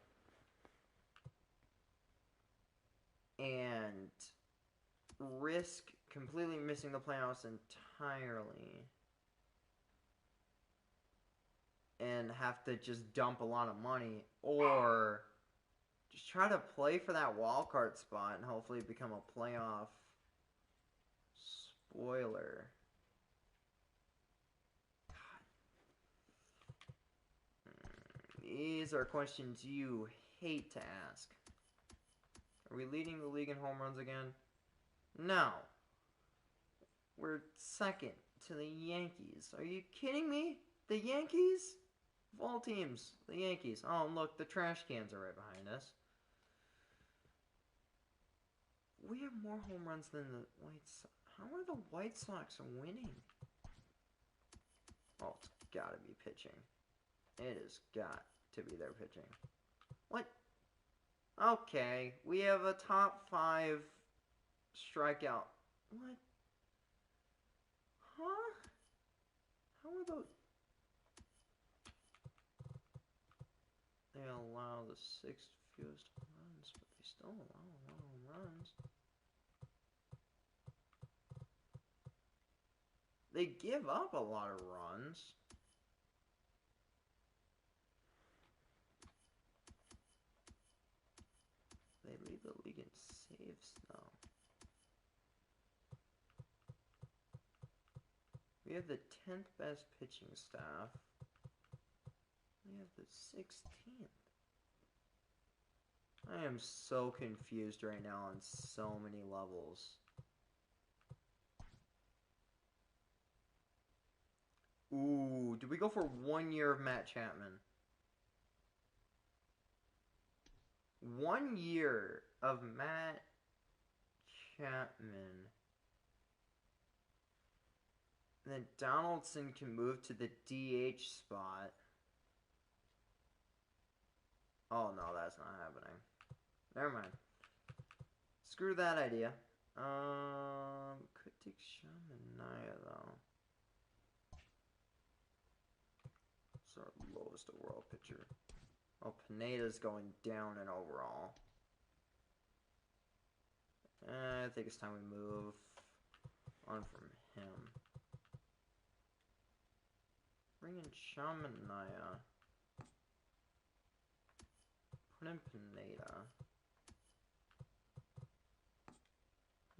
and risk completely missing the playoffs entirely and have to just dump a lot of money, or just try to play for that wild card spot and hopefully become a playoff spoiler? These are questions you hate to ask. Are we leading the league in home runs again? No. We're second to the Yankees. Are you kidding me? The Yankees? Of all teams, the Yankees. Oh, and look, the trash cans are right behind us. We have more home runs than the White Sox. How are the White Sox winning? Oh, it's gotta be pitching. It has got to be their pitching. What? Okay, we have a top 5 strikeout. What? Huh? How are those? They allow the 6th fewest runs, but they still allow a lot of runs. They give up a lot of runs. They lead the league in saves, though. We have the 10th best pitching staff. We have the 16th. I am so confused right now on so many levels. Ooh, did we go for 1 year of Matt Chapman? 1 year of Matt Chapman. And then Donaldson can move to the DH spot. Oh, no, that's not happening. Never mind. Screw that idea. Could take Shamanaya, though. It's our lowest overall pitcher. Oh, Pineda's going down in overall. I think it's time we move on from him. Bring in Shamanaya. Put in Pineda.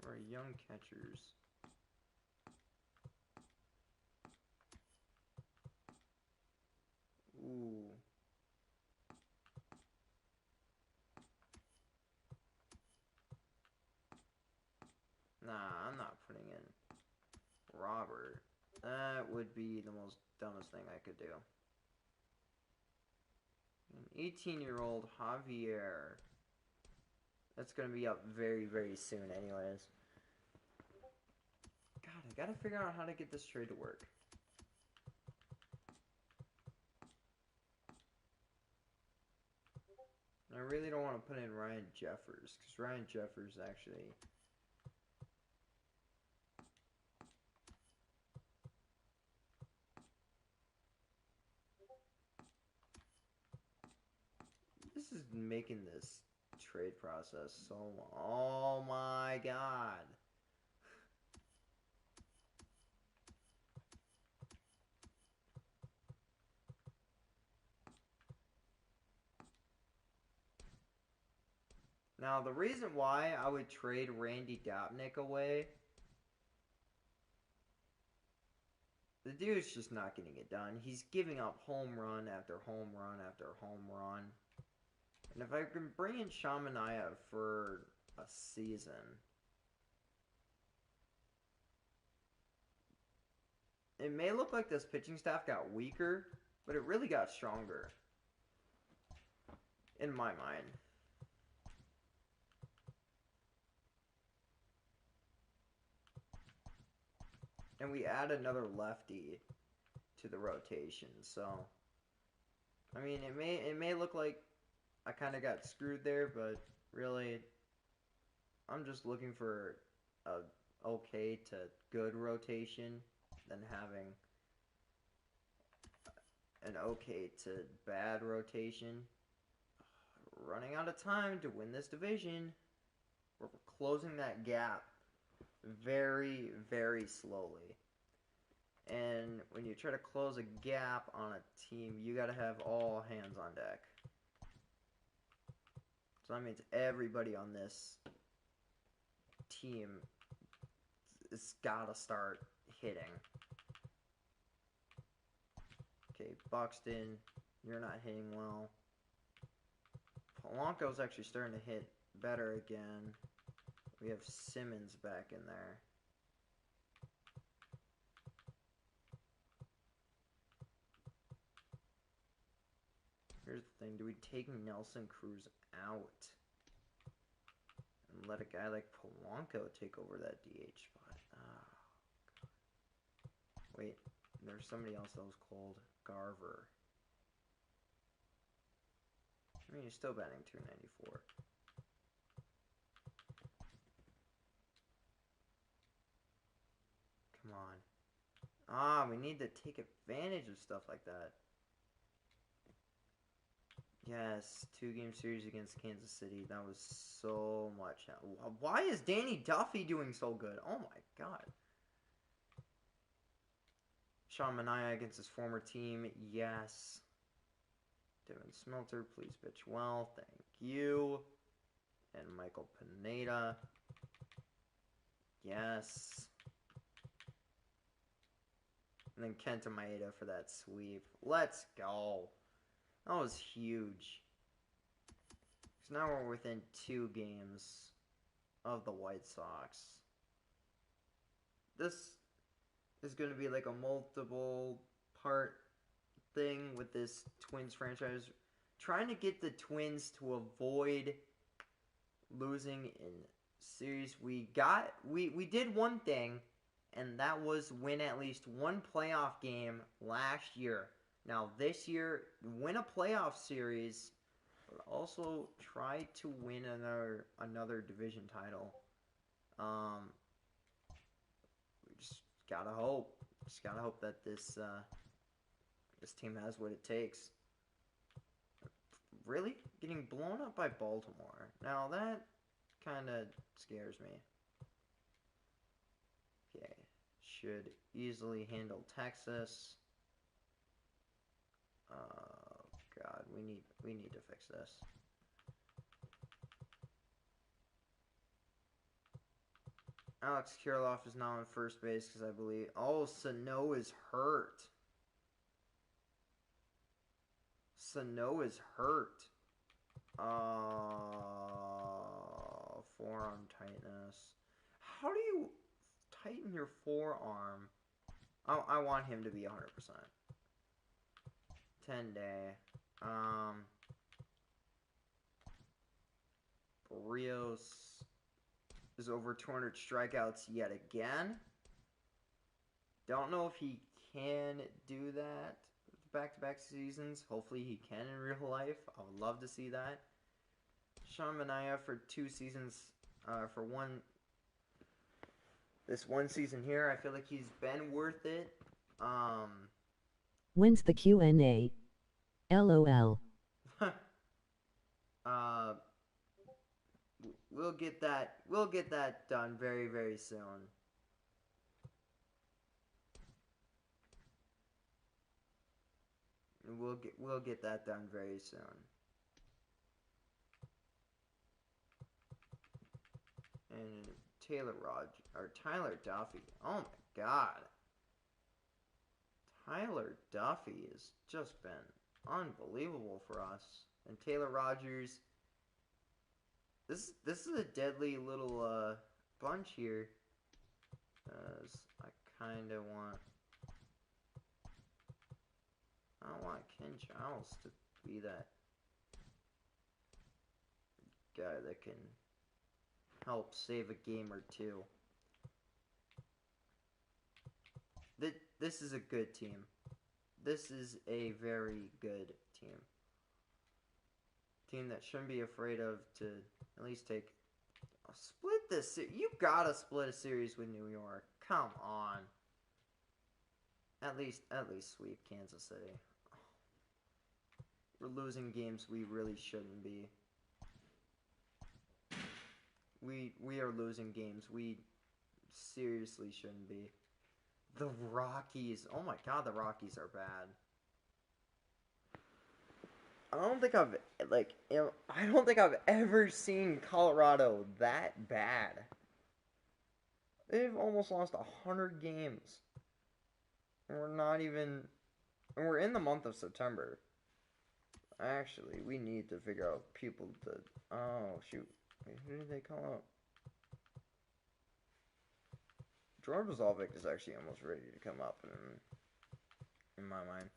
We're young catchers. Ooh. Nah, I'm not putting in Robert. That would be the most dumbest thing I could do. An 18-year-old Javier. That's going to be up very, very soon anyways. God, I got to figure out how to get this trade to work. I really don't want to put in Ryan Jeffers, because Ryan Jeffers actually... This is making this trade process so long. Oh my god. Now, the reason why I would trade Randy Domnick away, the dude's just not getting it done. He's giving up home run after home run after home run. And if I can bring in Shamanaya for a season, it may look like this pitching staff got weaker, but it really got stronger. In my mind. And we add another lefty to the rotation, so I mean it may look like I kind of got screwed there, but really I'm just looking for a okay to good rotation than having an okay to bad rotation. We're running out of time to win this division. We're closing that gap very, very slowly. And when you try to close a gap on a team, you got to have all hands on deck. So that means everybody on this team has got to start hitting. Okay, Boxton, you're not hitting well. Polanco's actually starting to hit better again. We have Simmons back in there. Here's the thing. Do we take Nelson Cruz out and let a guy like Polanco take over that DH spot? Oh, God. Wait, there's somebody else that was called Garver. I mean, he's still batting .294. Come on. Ah, we need to take advantage of stuff like that. Yes, 2-game series against Kansas City. That was so much. Why is Danny Duffy doing so good? Oh my god. Sean Manaea against his former team. Yes. Devin Smeltzer, please pitch well. Thank you. And Michael Pineda. Yes. And then Kenta Maeda for that sweep. Let's go. That was huge. So now we're within 2 games of the White Sox. This is going to be like a multiple part thing with this Twins franchise. Trying to get the Twins to avoid losing in series. We did one thing, and that was win at least one playoff game last year. Now this year, win a playoff series, but also try to win another division title. We just gotta hope. Just gotta hope that this team has what it takes. Really? Getting blown up by Baltimore. Now that kind of scares me. Okay. Should easily handle Texas. Oh god, we need to fix this. Alex Kiriloff is now on first base because I believe... Oh, Sano is hurt. Sano is hurt. Forearm tightness. How do you tighten your forearm? I want him to be 100%. 10-day. Barrios is over 200 strikeouts yet again. Don't know if he can do that back-to-back seasons. Hopefully he can in real life. I would love to see that. Sean Manaea for 2 seasons, this one season here, I feel like he's been worth it. When's the Q&A? LOL. We'll get that done very, very soon. We'll get that done very soon. And Tyler Duffy. Oh my god. Tyler Duffy has just been unbelievable for us. And Taylor Rogers. This is a deadly little bunch here. Because I don't want Ken Giles to be that guy that can help save a game or two. This is a good team. This is a very good team. Team that shouldn't be afraid of to at least split this. You gotta split a series with New York. Come on. At least sweep Kansas City. We're losing games we really shouldn't be. We are losing games we seriously shouldn't be. The Rockies. Oh my god, the Rockies are bad. I don't think I've ever seen Colorado that bad. They've almost lost 100 games. And we're in the month of September. Actually, we need to figure out people to... Oh, shoot. Wait, who did they call up? George Zolvik is actually almost ready to come up in my mind.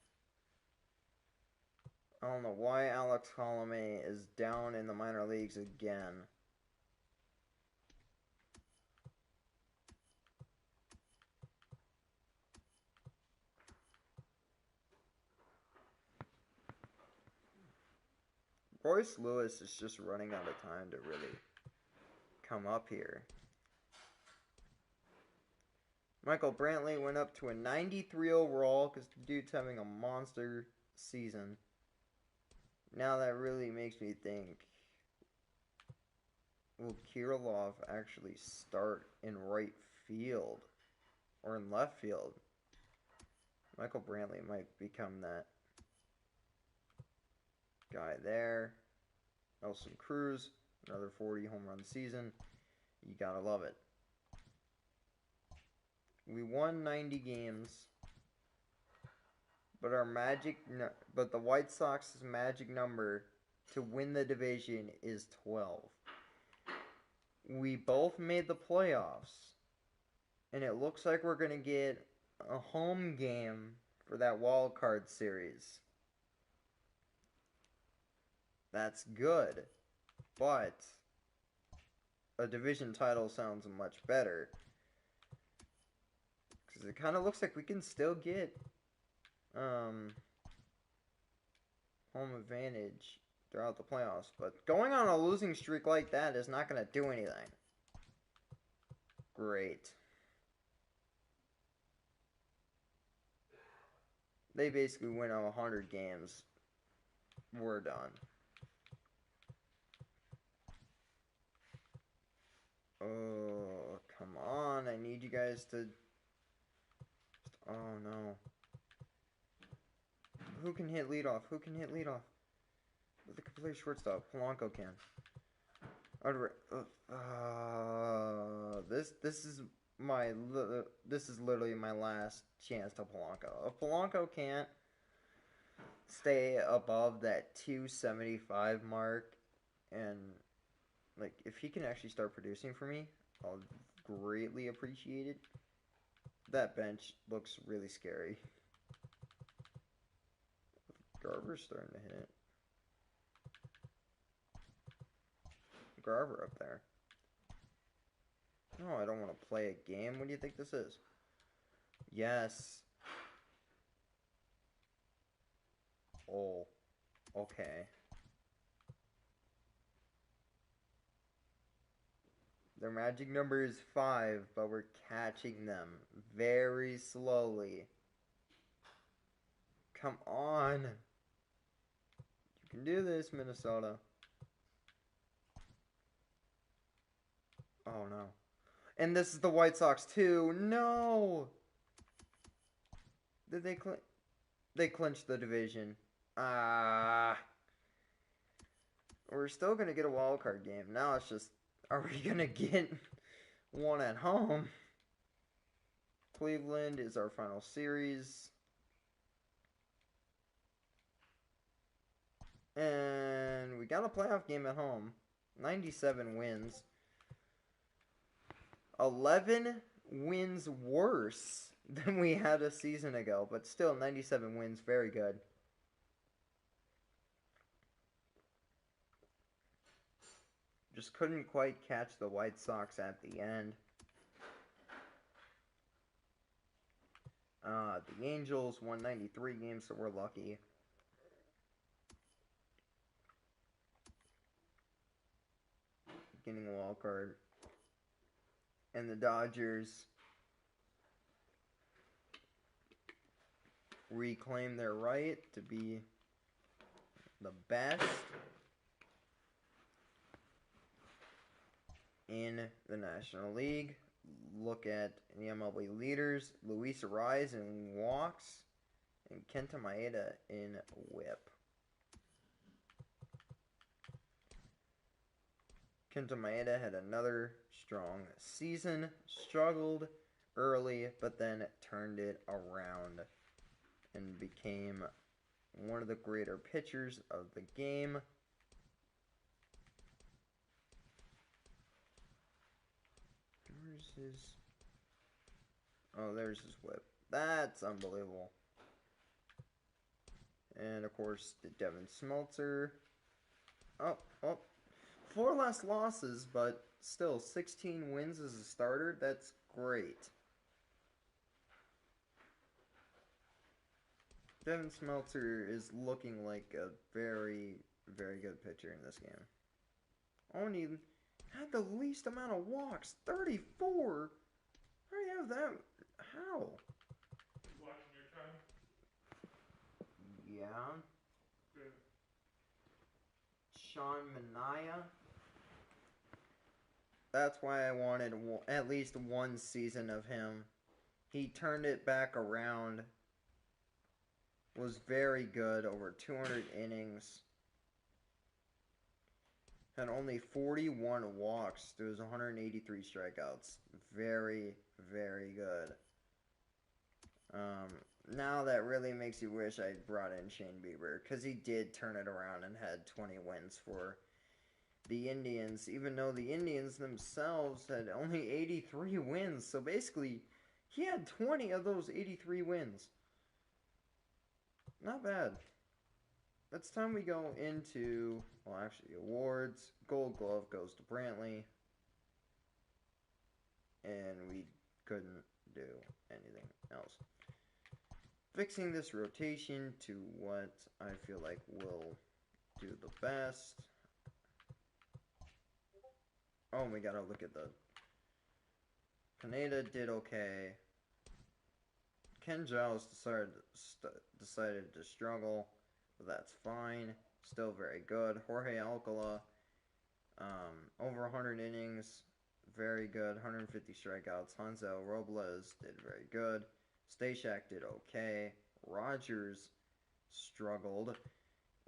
I don't know why Alex Colomé is down in the minor leagues again. Royce Lewis is just running out of time to really come up here. Michael Brantley went up to a 93 overall because the dude's having a monster season. Now that really makes me think, will Kiriloff actually start in right field or in left field? Michael Brantley might become that guy there. Nelson Cruz, another 40 home run season. You gotta love it. We won 90 games, but the White Sox's magic number to win the division is 12. We both made the playoffs, and it looks like we're gonna get a home game for that wild card series. That's good, but a division title sounds much better, because it kind of looks like we can still get home advantage throughout the playoffs, but going on a losing streak like that is not going to do anything. Great. They basically win 100 games. We're done. Oh, come on. I need you guys to... Oh, no. Who can hit leadoff? Who can hit leadoff? They can play shortstop. Polanco can. This is literally my last chance to Polanco. If Polanco can't stay above that 275 mark, and like if he can actually start producing for me, I'll greatly appreciate it. That bench looks really scary. Garver's starting to hit. Garver up there. No, I don't want to play a game. What do you think this is? Yes. Oh. Okay. Their magic number is 5, but we're catching them very slowly. Come on. You can do this, Minnesota. Oh, no. And this is the White Sox, too. No! Did they clinch? They clinched the division. Ah. We're still going to get a wild card game. Now it's just, are we going to get one at home? Cleveland is our final series. And we got a playoff game at home. 97 wins. 11 wins worse than we had a season ago, but still 97 wins, very good. Just couldn't quite catch the White Sox at the end. The Angels won 93 games, so we're lucky. Getting a wild card. And the Dodgers reclaim their right to be the best in the National League. Look at the MLB leaders: Luis Arraez in walks and Kenta Maeda in whip. Kenta Maeda had another strong season, struggled early, but then turned it around and became one of the greater pitchers of the game. Where's his... Oh, there's his whip. That's unbelievable. And, of course, the Devin Smeltzer. Oh. 4 less losses, but still 16 wins as a starter. That's great. Devin Smeltzer is looking like a very, very good pitcher in this game. Only had the least amount of walks, 34. How do you have that? How? Watching your time? Yeah. Good. Sean Manaea. That's why I wanted at least one season of him. He turned it back around. Was very good, over 200 innings. Had only 41 walks. There was 183 strikeouts. Very, very good. Now that really makes you wish I brought in Shane Bieber, because he did turn it around and had 20 wins for the Indians, even though the Indians themselves had only 83 wins. So basically, he had 20 of those 83 wins. Not bad. It's time we go into, well, actually, awards. Gold Glove goes to Brantley. And we couldn't do anything else. Fixing this rotation to what I feel like will do the best. Oh, we gotta look at the... Pineda did okay. Ken Giles decided to struggle, but that's fine. Still very good. Jorge Alcala, over 100 innings, very good. 150 strikeouts. Hansel Robles did very good. Stashak did okay. Rogers struggled.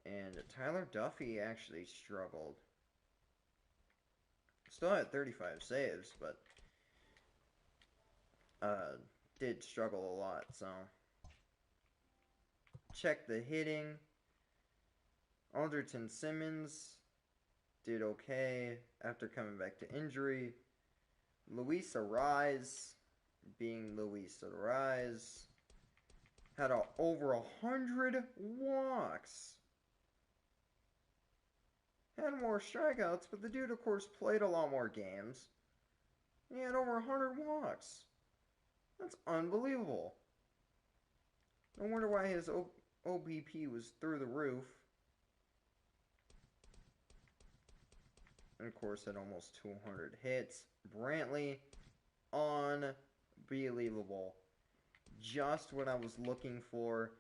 And Tyler Duffy actually struggled. Still had 35 saves, but did struggle a lot, so. Check the hitting. Alderton Simmons did okay after coming back to injury. Luis Arraez, being Luis Arraez, had over 100 walks. Had more strikeouts, but the dude, of course, played a lot more games. He had over 100 walks. That's unbelievable. No wonder why his OBP was through the roof. And, of course, had almost 200 hits. Brantley, unbelievable. Just what I was looking for.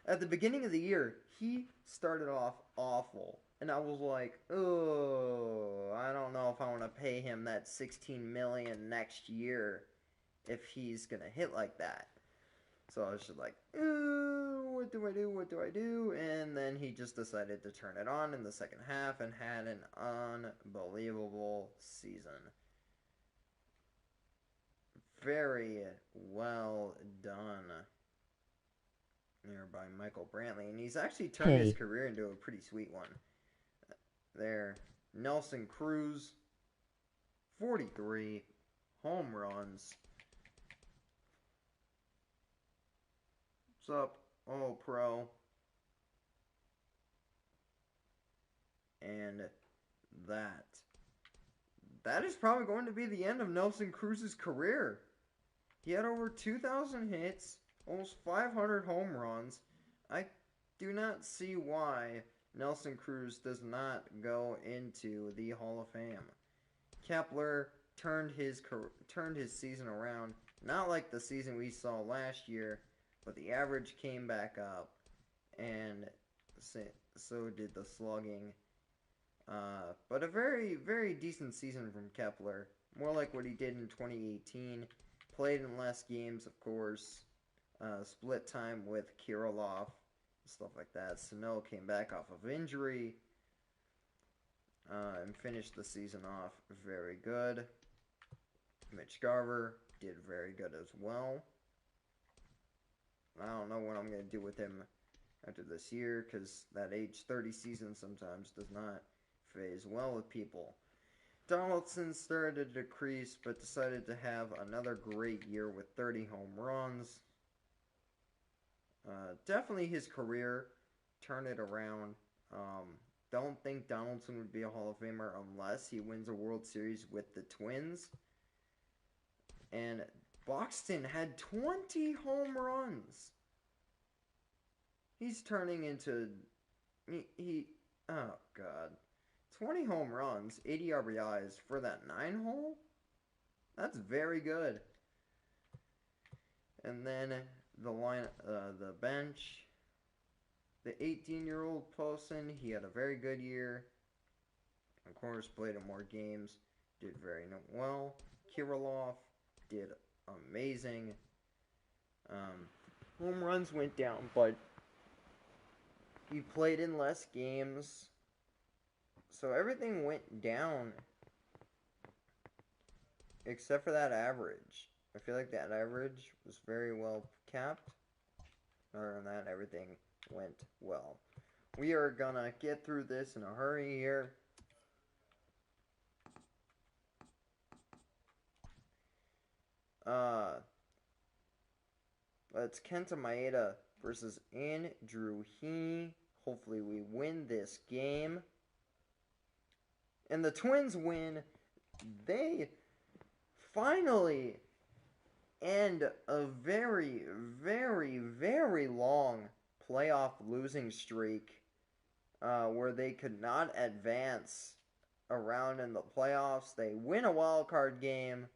At the beginning of the year, he started off awful. And I was like, oh, I don't know if I want to pay him that $16 million next year if he's going to hit like that. So I was just like, what do I do? What do I do? And then he just decided to turn it on in the second half and had an unbelievable season. Very well done there by Michael Brantley. And he's actually turned his career into a pretty sweet one. There, Nelson Cruz, 43 home runs. What's up, All Pro? And that is probably going to be the end of Nelson Cruz's career. He had over 2,000 hits, almost 500 home runs. I do not see why Nelson Cruz does not go into the Hall of Fame. Kepler turned his season around, not like the season we saw last year, but the average came back up, and so did the slugging. But a very, very decent season from Kepler. More like what he did in 2018. Played in less games, of course. Split time with Kiriloff. Stuff like that. Sano came back off of injury. And finished the season off very good. Mitch Garver did very good as well. I don't know what I'm going to do with him after this year, because that age 30 season sometimes does not phase well with people. Donaldson started to decrease, but decided to have another great year with 30 home runs. Definitely his career turned it around. Don't think Donaldson would be a Hall of Famer unless he wins a World Series with the Twins. And Boxton had 20 home runs. He's turning into... oh, God. 20 home runs, 80 RBIs for that 9-hole? That's very good. And then the bench. The 18-year-old Paulson, he had a very good year. of course, played in more games, did very well. Kiriloff did amazing. Home runs went down, but he played in less games, so everything went down except for that average. I feel like that average was very well capped. Other than that, everything went well. We are gonna get through this in a hurry here. It's Kenta Maeda versus Andrew Heaney. Hopefully we win this game. And the Twins win. They finally end a very, very, very long playoff losing streak where they could not advance around in the playoffs. They win a wild card game.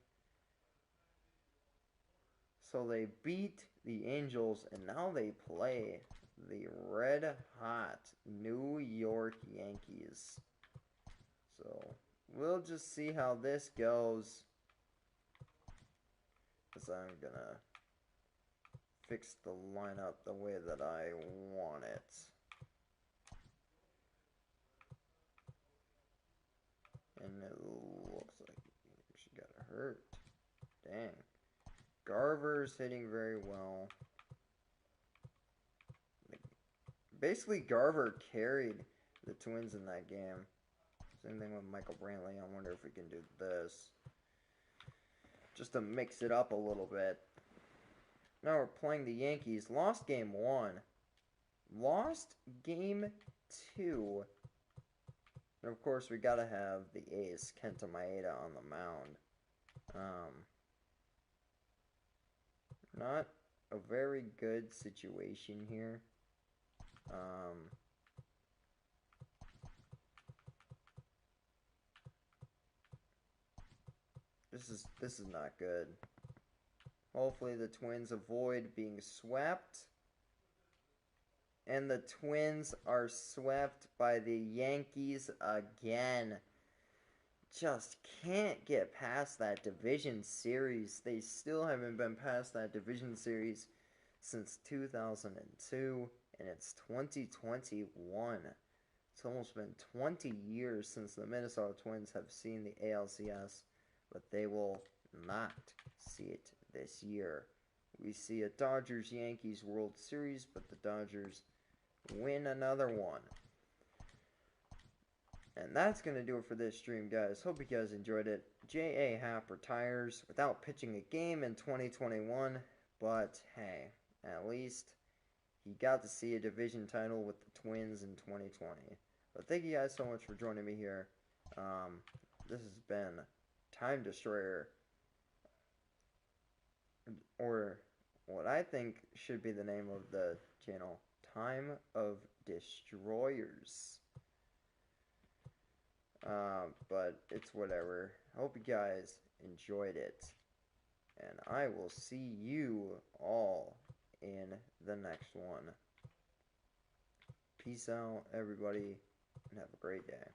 So they beat the Angels, and now they play the red-hot New York Yankees. So we'll just see how this goes, because I'm going to fix the lineup the way that I want it. And it looks like she got hurt. Dang. Garver's hitting very well. Basically, Garver carried the Twins in that game. Same thing with Michael Brantley. I wonder if we can do this, just to mix it up a little bit. Now we're playing the Yankees. Lost game 1. Lost game 2. And of course, we gotta have the ace, Kenta Maeda, on the mound. Not a very good situation here. This is not good. Hopefully the Twins avoid being swept. And the Twins are swept by the Yankees again. Just can't get past that division series. They still haven't been past that division series since 2002, and it's 2021. It's almost been 20 years since the Minnesota Twins have seen the ALCS, but they will not see it this year. We see a Dodgers-Yankees World Series, but the Dodgers win another one. And that's going to do it for this stream, guys. Hope you guys enjoyed it. J.A. Happ retires without pitching a game in 2021. But, hey, at least he got to see a division title with the Twins in 2020. But thank you guys so much for joining me here. This has been Time Destroyer. Or what I think should be the name of the channel. Time of Destroyers. But it's whatever. Hope you guys enjoyed it. And I will see you all in the next one. Peace out, everybody, and have a great day.